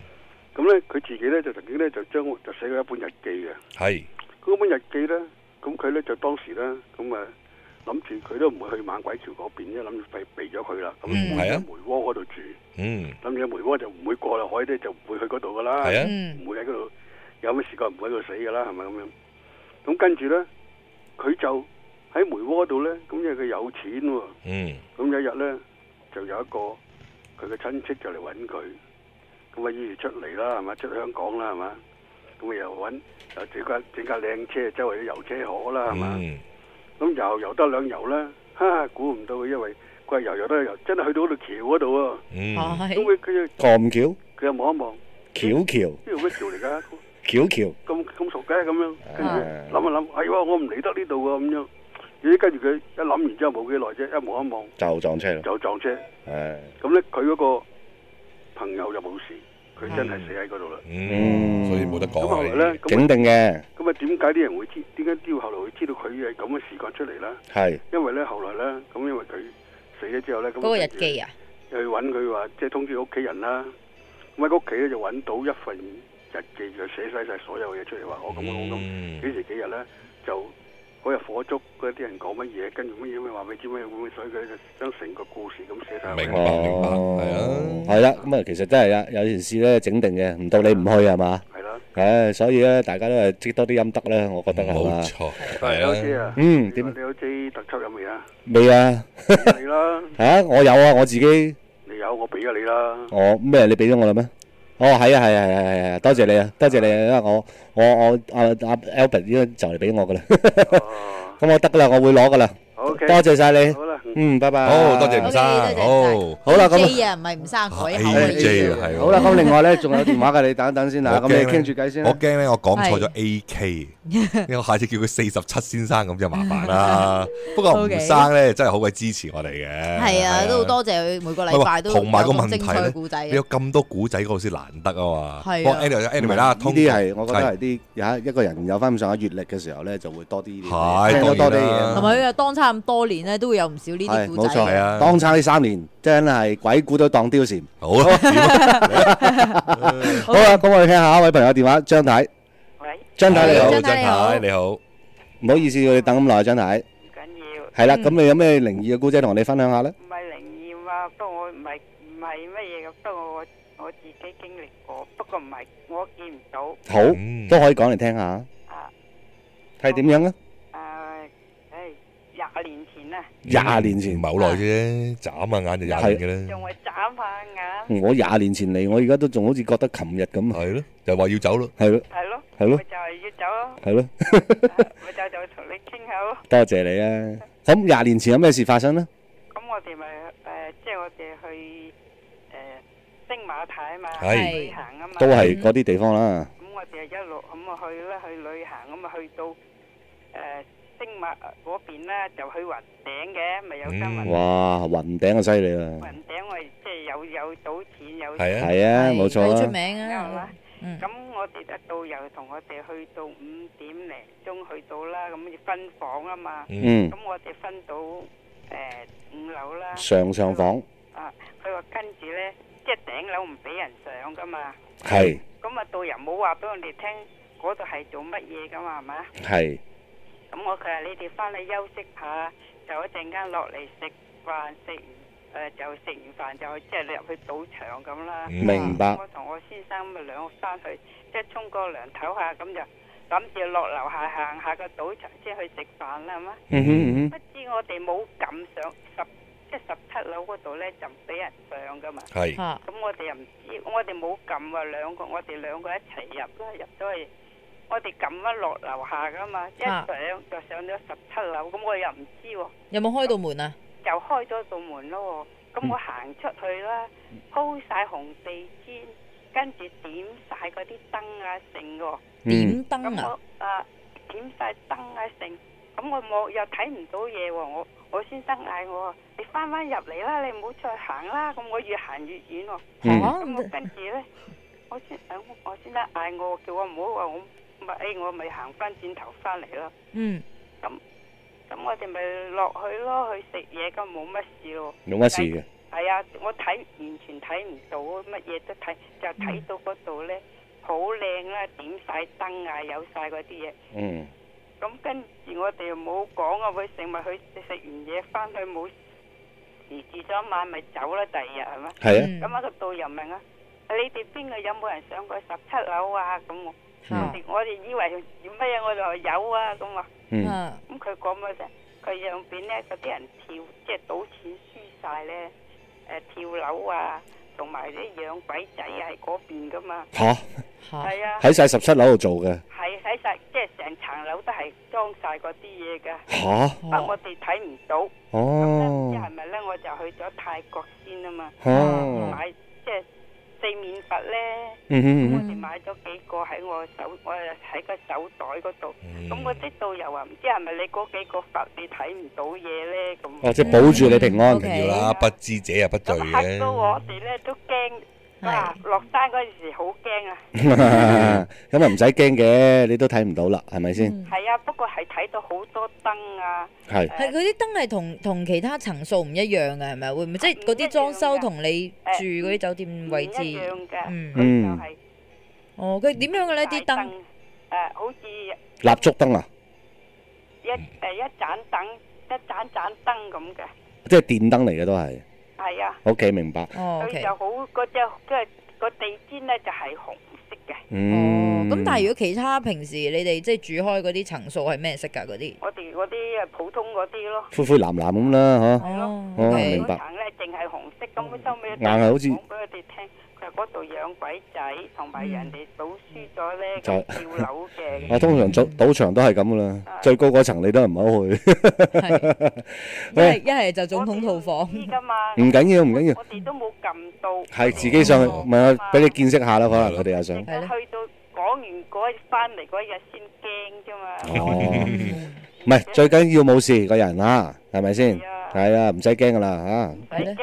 咁咧佢自己咧就曾經咧就寫過一本日記嘅。係。嗰本日記咧，咁佢咧就當時咧咁啊諗住佢都唔會去猛鬼橋嗰邊，因為諗住避咗佢啦。咁喺梅窩嗰度住。諗住喺梅窩就唔會過落海咧，就唔會去嗰度噶啦。唔會喺嗰度。有咩事佢唔會喺度死㗎啦，係咪咁樣？咁跟住咧，佢就喺梅窩度咧，咁因為佢有錢喎。咁有一日咧，就有一個佢嘅親戚就嚟揾佢，咁啊於是出嚟啦，係嘛？出香港啦，係嘛？咁啊又揾又整架靚車，周圍啲遊車河啦，係嘛？咁遊得兩遊啦，估唔到佢因為佢係遊得遊，真係去到嗰度橋嗰度啊！咁佢咁橋，佢又望一望，橋呢條咩橋嚟㗎？橋咁熟嘅咁樣，跟住諗一諗，係喎，我唔嚟得呢度喎咁樣。跟住佢一諗完之後冇幾耐啫，一望一望就撞車啦。咁咧佢嗰個朋友就冇事，佢真係死喺嗰度啦。所以冇得講。咁後來咧，警定嘅。咁啊點解啲人會知？點解啲後來會知道佢係咁嘅事幹出嚟咧？係。因為咧後來咧，咁因為佢死咗之後咧，咁嗰個日記啊，去揾佢話，即係通知屋企人啦。咁喺屋企咧就揾到一份日記，就寫晒所有嘢出嚟，話我咁幾時幾日咧就嗰日火燭嗰啲人講乜嘢，跟住乜嘢話俾知咩，所以佢就將成個故事咁寫晒。明白，係啊，係啦，咁啊其實真係啊，有件事咧整定嘅，唔到你唔去係嘛？係啦。所以咧，大家都係積多啲陰德咧，我覺得係嘛。冇錯，係啊，知啊。點？你有支特輯有未啊？未啊？你啦。我有啊，我自己。你有，我俾咗你啦。咩？你俾咗我啦咩？係啊，多謝你啊，多謝你啊，因為我Albert 已經就嚟俾我噶啦。咁我得噶啦，我會攞噶啦。OK。多謝晒你。好啦。拜拜。好多謝吳生，好啦，咁 J 啊，唔係唔生鬼口啊 AJ 係。好啦，咁另外咧仲有電話㗎，你等一等先啊。咁你傾住偈先。我驚咧，我講錯咗 AK，因為我下次叫佢47先生咁就麻煩啦。不過吳生咧真係好鬼支持我哋嘅。係啊，都好多謝佢每個禮拜都同埋個問精彩嘅故題仔。你有咁多古仔嗰個先難得啊嘛。係啊。anyway 啦，呢啲係我覺得係啲一個人有翻咁上下閱歷嘅時候咧，就會多啲聽到多啲嘢。同埋佢當差咁多年咧，都會有唔少呢啲故仔。冇錯。當差呢3年真係鬼故都當貂蟬。好啊，好啦，咁我哋聽下一位朋友電話，張太。喂，張太你好，張太你好，唔好意思，要你等咁耐，張太。唔緊要。係啦，咁你有咩靈異嘅故仔同我哋分享下咧？唔係靈異啊，不過我唔係乜嘢嘅，不過我自己經歷過，不過唔係我見唔到。好，都可以講嚟聽下。啊，係點樣啊？20年前啊。20年前唔係好耐啫，眨下眼就20年嘅啦。仲係眨下眼。我20年前嚟，我而家都仲好似覺得琴日咁。係咯，就話要走咯。係咯。係咯。係咯。咪就係要走咯。係咯。咪就同你傾下咯。多謝你啊！咁20年前有咩事發生呢？咁我哋咪即係我哋去星馬泰啊嘛，旅行啊嘛。都係嗰啲地方啦。咁我哋一路咁啊去啦，去旅行咁啊去到星馬嗰邊咧，就去雲頂嘅，咪有間雲。哇！雲頂就犀利啦。雲頂我哋即係有賭錢有。係啊，冇錯啦。好出名啊！咁我哋嘅導遊同我哋去到5點零鐘去到啦，咁要分房啊嘛。咁我哋分到5樓啦。上房。啊，佢話跟住咧，即係頂樓唔俾人上噶嘛。係。咁啊，導遊冇話俾我哋聽嗰度係做乜嘢噶嘛，係嘛？係。咁我佢話你哋翻去休息下，就一陣間落嚟食飯，就食完飯就即係你入去賭場咁啦。明白。我同我先生咪兩個翻去，即係沖個涼唞下，咁就諗住落樓下行下個賭場先去食飯啦，係嘛？不知我哋冇撳上17樓嗰度咧，就唔俾人上噶嘛。係。咁我哋又唔知，我哋冇撳啊，我哋兩個一齊入啦，入咗去。我哋撳一落樓下噶嘛，一上就上咗17樓，咁我又唔知喎。有冇開到門啊？就開咗道門咯，咁我行出去啦，鋪晒紅地氈，跟住點晒嗰啲燈啊剩喎。點燈啊？點晒燈啊剩，咁我又睇唔到嘢喎，我先生嗌我，你翻入嚟啦，你唔好再行啦，咁我越行越遠喎。咁我跟住咧，我先生嗌我，叫我唔好話我咪行翻轉頭翻嚟咯。咁我哋咪落去咯，去食嘢，咁冇乜事咯。冇乜事嘅。係啊，我完全睇唔到，乜嘢都睇，就睇到嗰度咧好靚啦，點晒燈啊，有晒嗰啲嘢。咁跟住我哋又冇講啊，佢成咪去食完嘢翻去冇事住咗一晚咪走啦，第二日係咪？係啊。咁個導遊問啊，你哋邊個有冇人上過17樓啊？咁我哋以為要乜嘢，我就話有啊，咁話。咁佢講乜啫？佢上邊咧嗰啲人跳，即係賭錢輸晒咧，跳樓啊，同埋啲養鬼仔喺嗰邊噶嘛。嚇！係啊。喺晒17樓度做嘅。係喺晒，即係成層樓都係裝晒嗰啲嘢㗎。嚇！但我哋睇唔到。哦。咁咧，係咪咧？我就去咗泰國先啊嘛。買即係4面佛咧。我哋買咗幾個喺我喺個手袋嗰度。咁我啲導遊話唔知係咪你嗰幾個佛你睇唔到嘢咧？咁。即係保住你平安。緊要啦，不知者不罪嘅。嚇到我哋咧都驚。落山嗰陣時好驚啊！咁啊唔使驚嘅，你都睇唔到啦，係咪先？係啊，不過係睇到好多燈啊！係佢啲燈係同其他層數唔一樣嘅，係咪？會唔會即係嗰啲裝修同你住嗰啲酒店位置？唔一樣嘅，就係。哦，佢點樣嘅呢啲燈？好似蠟燭燈啊！一盞盞燈咁嘅。即係電燈嚟嘅都係。係啊。OK，明白。佢就好嗰隻，即係個地氈咧就係紅色哦，咁但係如果其他平時你哋即係住開嗰啲層數係咩色㗎嗰啲？我哋嗰啲普通嗰啲咯。灰灰藍藍咁啦，係咯。明白。層咧淨係紅色，咁收尾硬係好似講俾佢哋聽，佢話嗰度養鬼仔，同埋人哋賭輸咗咧，咁跳樓嘅。通常賭場都係咁噶啦，最高嗰層你都唔好去。一係就總統套房。唔緊要，唔緊要。我哋都冇撳到。係自己上去，唔係俾你見識下啦，可能佢哋又想。去到講完嗰翻嚟嗰日先驚啫嘛。哦，唔係最緊要冇事個人啦，係咪先？係啊，唔使驚噶啦嚇。唔使驚，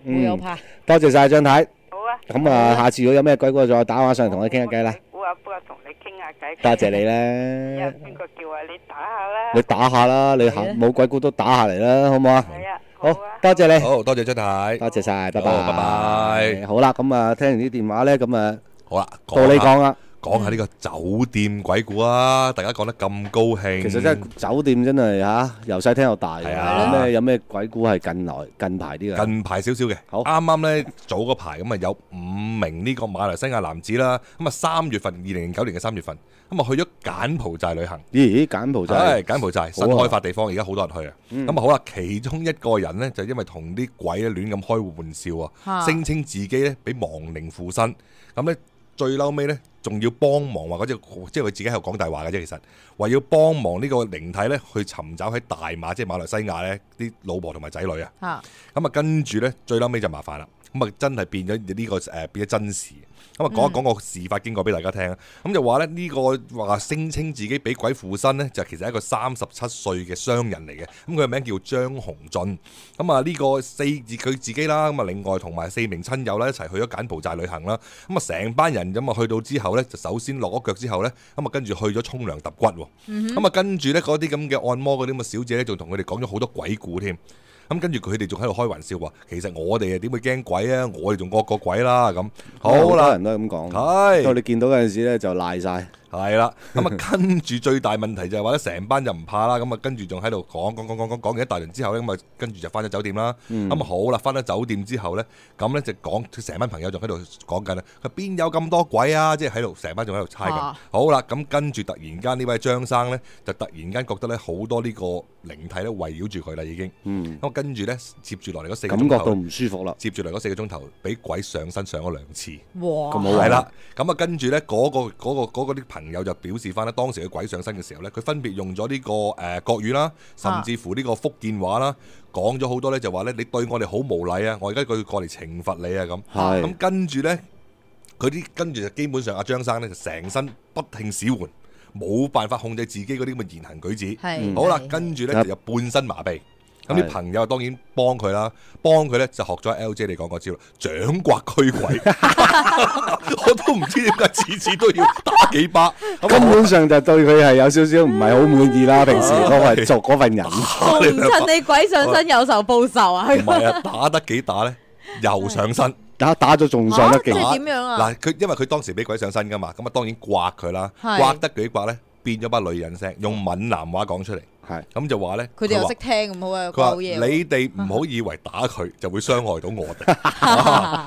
冇有怕。多謝曬張太。好啊。咁啊，下次如果有咩鬼故再打電話上嚟同我傾下偈啦。估下同你傾下偈。多謝你啦。邊個叫啊？你打下啦。你打下啦，你冇鬼故都打下嚟啦，好唔好啊？係啊。好，多謝你。好多謝張太。多謝曬，拜拜拜。好啦，咁啊，聽完啲電話咧，咁啊，好啦，到你講啦。講下呢個酒店鬼故啊！大家講得咁高興，其實真係酒店真係嚇，由細聽到大。係啊，有咩鬼故係近排啲嘅？近排少少嘅。好，啱啱咧早嗰排咁啊，有5名呢個馬來西亞男子啦，咁啊3月份2009年嘅3月份，咁啊去咗柬埔寨旅行。咦？柬埔寨？係柬埔寨新開發地方，而家好多人去啊。咁啊好啦，其中一個人咧就因為同啲鬼咧亂咁開玩笑啊，聲稱自己咧俾亡靈附身，咁咧。最嬲尾咧，仲要幫忙話嗰隻，即係佢自己喺度講大話嘅啫。其實話要幫忙呢個靈體咧，去尋找喺大馬，即係馬來西亞咧啲老婆同埋仔女啊。咁啊，跟住咧，最嬲尾就麻煩啦。咁啊，真係變咗呢個變咗真事。咁啊，講一講個事發經過俾大家聽啊。咁就話咧，呢個話聲稱自己俾鬼附身咧，就其實係一個37歲嘅商人嚟嘅。咁佢嘅名叫張雄俊。咁啊，呢個佢自己啦，咁啊另外同埋4名親友啦一齊去咗柬埔寨旅行啦。咁啊，成班人咁啊去到之後咧，就首先落咗腳之後咧，咁啊跟住去咗沖涼揼骨。咁啊跟住咧嗰啲咁嘅按摩嗰啲咁嘅小姐咧，仲同佢哋講咗好多鬼故添。咁跟住佢哋仲喺度開玩笑話，其實我哋啊點會驚鬼啊？我哋仲惡過鬼啦咁。好啦，人都係咁講。係，到你見到嗰陣時咧就賴晒。係啦，咁啊跟住最大問題就係話咧，成班就唔怕啦，咁啊跟住仲喺度講完一大輪之後咧，咁啊跟住就翻咗酒店啦。咁啊好啦，翻咗酒店之後咧，咁咧就講成班朋友仲喺度講緊啦，佢邊有咁多鬼啊？即係喺度成班仲喺度猜緊。好啦，咁跟住突然間呢位張生咧，就突然間覺得咧好多呢個靈體咧圍繞住佢啦已經。咁跟住咧接住落嚟嗰4個鐘頭，感覺到唔舒服啦。接住嚟嗰4個鐘頭，俾鬼上身上咗2次。哇！咁好係啦，咁啊跟住咧嗰啲朋友就表示翻咧，當時嘅鬼上身嘅時候咧，佢分別用咗呢個國語啦，甚至乎呢個福建話啦，講咗好多咧，就話咧你對我哋好無禮啊！我而家佢過嚟懲罰你啊咁。咁跟住咧，跟住就基本上阿張生咧就成身不聽使喚，冇辦法控制自己嗰啲咁嘅言行舉止。好啦，跟住咧就有半身麻痹。咁啲朋友當然幫佢啦，幫佢咧就學咗 LJ 你講嗰招啦，掌摑驅鬼。我都唔知點解次次都要打幾巴，根本上就對佢係有少少唔係好滿意啦。平時做嗰份人，唔趁你鬼上身有仇報仇啊！唔係啊，打得幾打咧，又上身，打咗仲上得幾？即係點樣啊？嗱，因為佢當時俾鬼上身噶嘛，咁啊當然刮佢啦，刮得幾刮咧，變咗把女人聲，用閩南話講出嚟。係咁就話咧，佢哋又識聽咁好啊！佢話你哋唔好以為打佢就會傷害到我哋。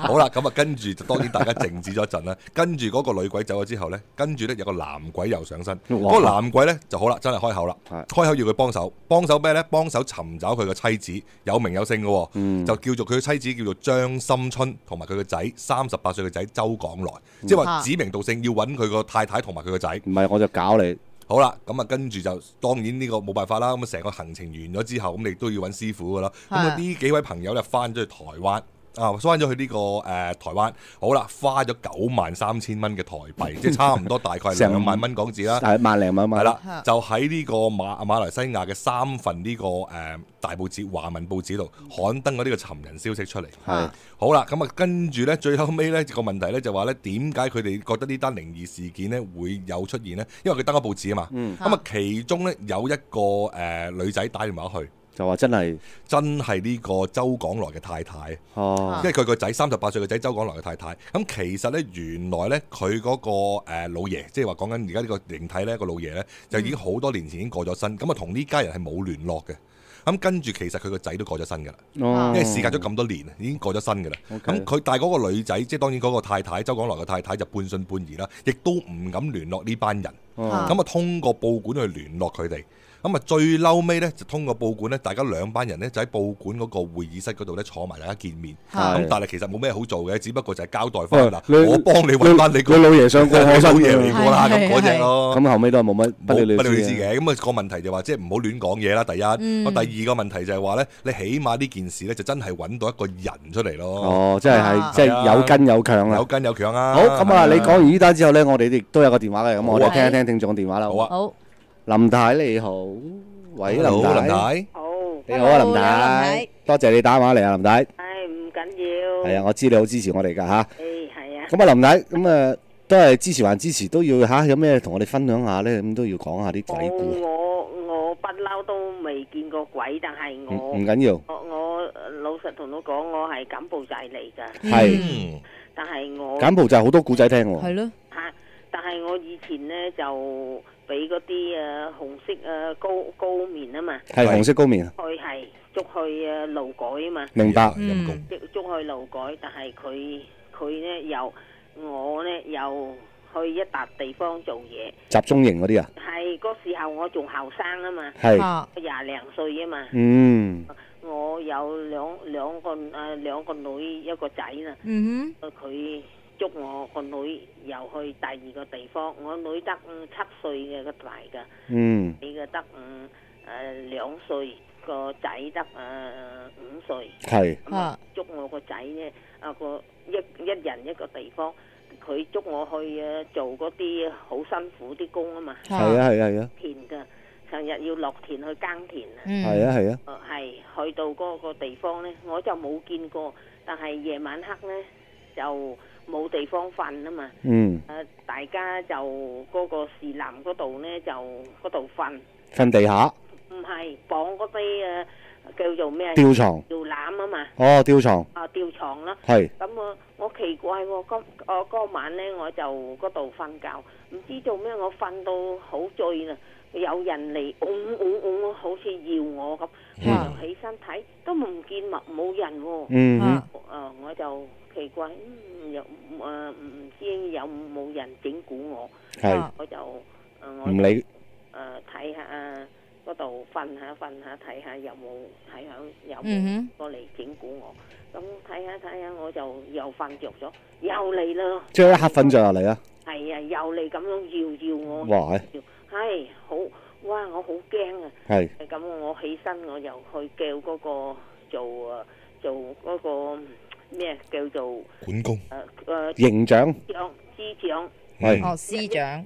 好啦，咁啊跟住就當然大家靜止咗一陣啦。跟住嗰個女鬼走咗之後咧，跟住咧有個男鬼又上身。嗰個男鬼咧就好啦，真係開口啦，開口要佢幫手。幫手咩咧？幫手尋找佢個妻子，有名有姓嘅，就叫做佢嘅妻子叫做張心春，同埋佢個仔38歲嘅仔周廣來，即係話指名道姓要揾佢個太太同埋佢個仔。唔係我就搞你。好啦，咁啊跟住就當然呢個冇辦法啦。咁啊成個行程完咗之後，咁你都要揾師傅噶啦。咁啊呢幾位朋友咧翻咗去台灣。翻咗去呢個台灣，好啦，花咗93,000蚊嘅台幣，即係差唔多大概2萬蚊港紙啦，係萬零蚊。係啦，就喺呢個馬來西亞嘅3份呢個大報紙華文報紙度刊登咗呢個尋人消息出嚟。係好啦，咁啊跟住咧，最後尾咧個問題咧就話咧，點解佢哋覺得呢單靈異事件咧會有出現咧？因為佢登咗報紙啊嘛。咁啊其中咧有一個女仔打電話去。就話真係呢個周廣來嘅太太，因為佢個仔38歲嘅仔周廣來嘅太太。咁其實咧原來咧佢嗰個老爺，即係話講緊而家呢個靈體咧個老爺咧，就已經好多年前已經過咗身，咁啊同呢家人係冇聯絡嘅。咁跟住其實佢個仔都過咗身㗎啦，哦因為事隔咗咁多年，已經過咗身㗎啦。咁佢但係嗰個女仔，即係當然嗰個太太周港來嘅太太就半信半疑啦，亦都唔敢聯絡呢班人。咁啊通過報館去聯絡佢哋。咁啊最嬲尾咧就通過報館咧，大家兩班人咧就喺報館嗰個會議室嗰度咧坐埋大家見面。咁但係其實冇咩好做嘅，只不過就係交代翻嗱，我幫你揾翻你個老爺上過我身老爺嚟過啦，咁嗰隻咯。咁後尾都係冇乜不了了之嘅。咁啊個問題就話即係唔好亂講嘢啦。第一，第二個問題就係話咧，你起碼呢件事咧就真係揾到一個人出嚟咯。哦，即係有根有強啦，有根有強啊！好，咁啊，你講完呢單之後咧，我哋亦都有個電話嘅，咁我哋聽一聽聽眾嘅電話啦。好啊，好。林太你好，喂，林太，好，你好啊，林太，多謝你打電話嚟啊，林太。唔緊要。係啊，我知你好支持我哋㗎嚇。係啊。咁啊，林太，咁啊都係支持還支持，都要嚇有咩同我哋分享下咧？咁都要講下啲鬼故。我不嬲都未見過鬼，但係我唔緊要。我老實同你講，我係柬埔寨嚟㗎。係。但係我柬埔寨好多古仔聽喎。係咯。嚇！但係我以前咧就俾嗰啲紅色高棉啊嘛。係紅色高棉。佢係捉去勞改啊嘛。明白。捉去勞改，但係佢咧又我咧又去一笪地方做嘢。集中營嗰啲啊？係嗰時候我仲後生啊嘛。係。20零歲啊嘛。我有兩個女一個仔啦。佢捉我個女又去第二個地方，我女得7歲嘅個大噶，你嘅得2歲，個仔得5歲。係。捉我個仔呢，一人一個地方，佢捉我去做嗰啲好辛苦啲工啊嘛。係啊係啊。田噶，成日要落田去耕田啊。係啊係啊。係去到嗰個地方呢，我就冇見過，但係夜晚黑呢，就冇地方瞓啊嘛。大家就嗰個士林嗰度呢，就嗰度瞓。瞓地下？唔係，綁嗰啲叫做咩？吊床。吊籃啊嘛。哦，吊床。吊床啦。係。咁我奇怪喎，嗰晚呢，我就嗰度瞓覺，唔知做咩我瞓到好醉啦，有人嚟好似搖我咁，我就起身睇，都唔見冇人喎。我就奇怪，又唔知有冇人整蠱我，我就唔理，睇下嗰度瞓下睇下有冇過嚟整蠱我，咁睇下我就又瞓着咗，又嚟啦，即係一刻瞓着又嚟啊！係啊，又嚟咁樣搖我，哇！係好哇，我好驚啊！係咁，我起身我又去叫嗰個做嗰個。咩叫做管工？營長、司長係司長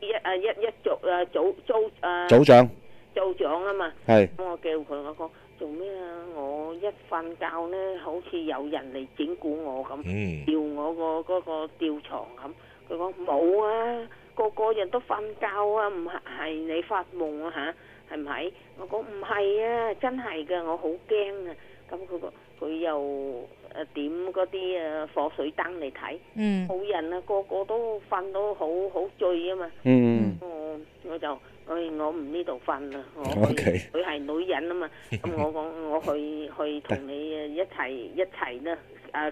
組長組長啊嘛。係咁我叫佢，我講做咩啊？我一瞓覺咧，好似有人嚟整蠱我咁，吊我個嗰個吊床咁。佢講冇啊，個人都瞓覺啊，唔係你發夢啊吓，係唔係？我講唔係啊，真係噶，我好驚啊！咁佢又點嗰啲火水燈嚟睇，冇人啊，個個都瞓到好醉啊嘛。我就我唔呢度瞓啦，佢係女人啊嘛。咁我講我去同你一齊啦，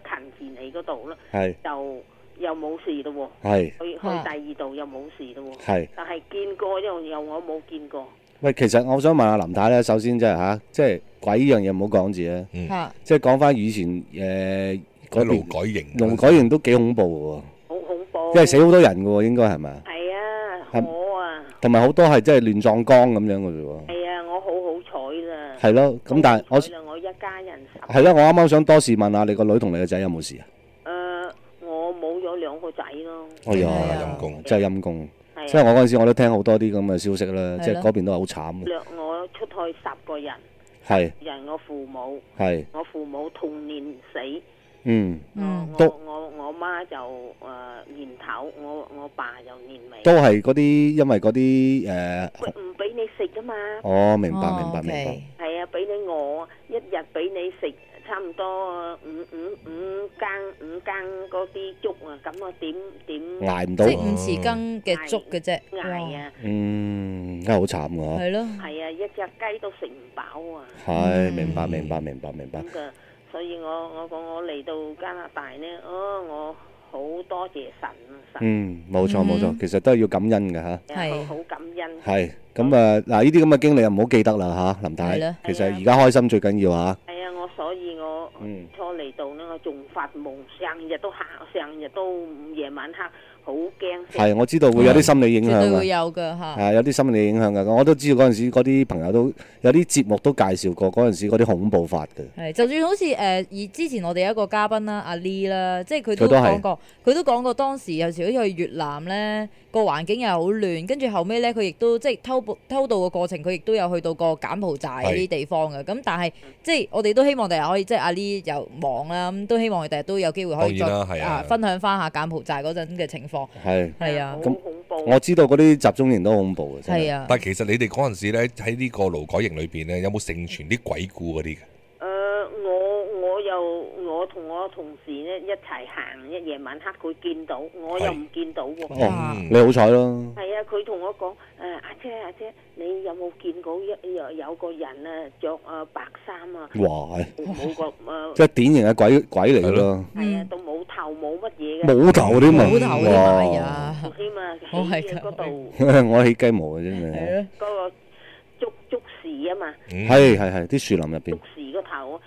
近住你嗰度啦，就又冇事咯喎。去第二度又冇事咯喎。但係見過又我冇見過。喂，其實我想問下林太咧，首先即係嚇，即係鬼呢樣嘢唔好講住啊，即係講翻以前嗰邊勞改營都幾恐怖嘅喎，好恐怖，因為死好多人嘅喎，應該係咪啊？係啊，我啊，同埋好多係即係亂葬崗咁樣嘅啫喎。係啊，我好彩啦。係咯，咁但係我一家人係咯，我啱啱想多事問下你個女同你個仔有冇事啊？我冇咗2個仔咯。哎呀，陰公，真係陰公。即係我嗰陣時我都聽好多啲咁嘅消息啦，即係嗰邊都係好慘嘅。我出去10個人，人我父母，我父母同年死，我媽就年頭，我爸就年尾。都係嗰啲，因為嗰啲唔俾你食噶嘛。哦，明白。係啊，俾你餓，一日俾你食差唔多五更嗰啲粥啊，咁我點捱唔到，即係5匙羹嘅粥嘅啫。捱啊！真係好慘㗎。係咯。係啊，一隻雞都食唔飽啊！係，明白。咁嘅，所以我講我嚟到加拿大呢，我好多謝神啊！冇錯，其實都係要感恩嘅嚇。係好感恩。係，咁啊嗱，呢啲咁嘅經歷唔好記得啦嚇，林太。其實而家開心最緊要嚇。係啊，所以我初嚟到呢，我仲發夢，成日都嚇，成日都夜晚黑。好驚！係，我知道會有啲心理影響嘅，絕對會有㗎嚇。係有啲心理影響嘅，我都知道嗰陣時嗰啲朋友都有啲節目都介紹過嗰陣時嗰啲恐怖法嘅。係，就算好似以之前我哋有一個嘉賓啦，阿 Lee 啦，即係佢都講過當時有時好似去越南咧，個環境又好亂，跟住後尾咧佢亦都即係偷渡嘅過程，佢亦都有去到個柬埔寨呢啲地方嘅。咁但係即係我哋都希望第日可以即係阿 Lee 又忙啦，咁都希望佢第日都有機會可以再分享翻下柬埔寨嗰陣嘅情況。係啊，咁我知道嗰啲集中營都恐怖嘅。係啊，但係其實你哋嗰陣時咧喺呢個勞改營裏邊咧，有冇盛傳啲鬼故嗰啲嘅？我同我同事咧一齊行，一夜晚黑佢見到，我又唔見到喎。你好彩咯。係啊，佢同我講阿姐，你有冇見過有個人啊着白衫啊？哇，冇個即係典型嘅鬼嚟咯。係啊，都冇頭冇乜嘢嘅。冇頭添啊！冇頭添啊！係啊，添啊，喺嗰度。我起雞毛嘅啫嘛。係咯，嗰個竹樹啊嘛。係，啲樹林入邊。竹樹個頭啊。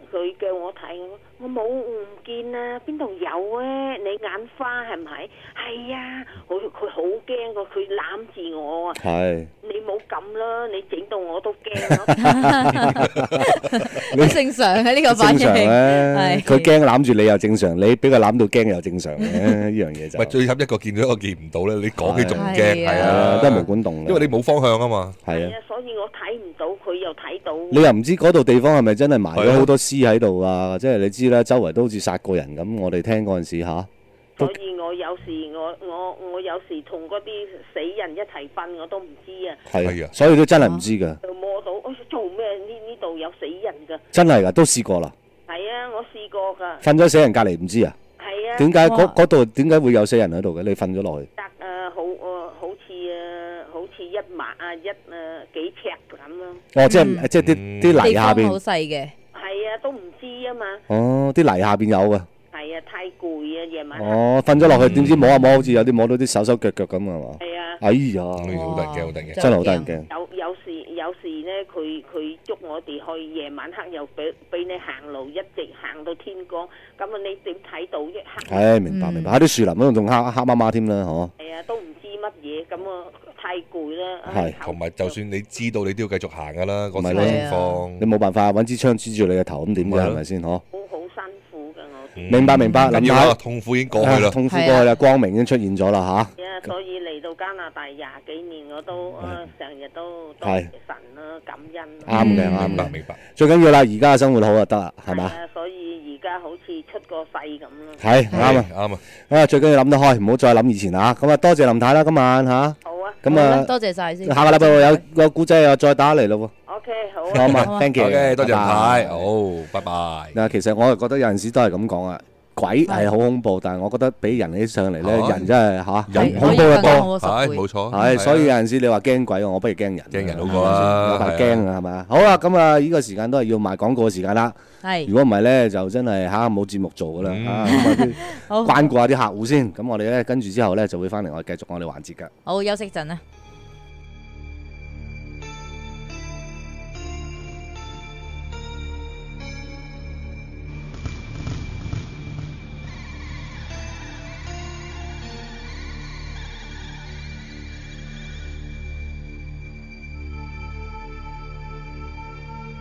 佢叫我睇，我冇唔見啊，邊度有啊？你眼花係唔係？係啊，佢好驚個，佢攬住我啊。係。你冇咁啦，你整到我都驚咯。正常嘅呢個反應。正常咧，佢驚攬住你又正常，你俾佢攬到驚又正常嘅呢樣嘢就。唔係最慘一個見到一個見唔到咧，你講起仲驚，係啊，都係無管動嘅。因為你冇方向啊嘛。係啊，所以我睇唔到，佢又睇到。你又唔知嗰度地方係咪真係埋咗好多屍喺度啊？即係你知啦，周圍都好似殺過人咁。我哋聽嗰陣時嚇。所以我有時我有時同嗰啲死人一齊瞓，我都唔知啊。係啊，所以都真係唔知㗎。就摸到，做咩呢度有死人㗎？真係㗎，都試過啦。係啊，我試過㗎。瞓咗死人隔離唔知啊？係啊。點解嗰度點解會有死人喺度嘅？你瞓咗落去？好似一碼啊幾尺咁咯。哦，即係啲泥下邊。好細嘅。係啊，都唔知啊嘛。哦，啲泥下邊有㗎。係啊，太攰啊，夜晚。哦，瞓咗落去，點知摸下摸，好似有啲摸到啲手手腳腳咁係嘛？係啊。哎呀，好得人驚，好得人驚，真係好得人驚。有時咧，佢捉我哋去夜晚黑，又俾你行路，一直行到天光，咁啊你點睇到啫？係明白，喺啲樹林嗰度仲黑麻麻添啦，嗬。係啊，都唔知乜嘢，咁啊太攰啦。係，同埋就算你知道，你都要繼續行噶啦，嗰個情況。你冇辦法揾支槍指住你嘅頭咁點啫？係咪先？嗬。好辛苦㗎我。明白，林太，痛苦已經過去啦，痛苦過去啦，光明已經出現咗啦嚇。所以嚟到加拿大廿幾年，我都成日都多謝神啦，感恩。啱嘅，明白。最緊要啦，而家嘅生活好就得啦，係嘛？所以而家好似出個世咁咯。係啱啊！最緊要諗得開，唔好再諗以前嚇。咁啊，多謝林太啦，今晚嚇。好啊。咁啊，多謝晒先。下個禮拜有個古仔又再打嚟咯喎。OK，好啊。好嘛，thank you。OK，多謝林太。好，拜拜。嗱，其實我係覺得有陣時都係咁講啊。鬼係好恐怖，但係我覺得比人起上嚟咧，人真係人恐怖得多，係冇錯，係所以有陣時你話驚鬼，我不如驚人，驚人好過啦，有排驚啊，係咪啊？好啦，咁啊，呢個時間都係要賣廣告嘅時間啦。係，如果唔係咧，就真係冇節目做噶啦。咁啊，關顧下啲客戶先。咁我哋咧跟住之後咧就會翻嚟我哋繼續我哋環節㗎。好，休息陣啊。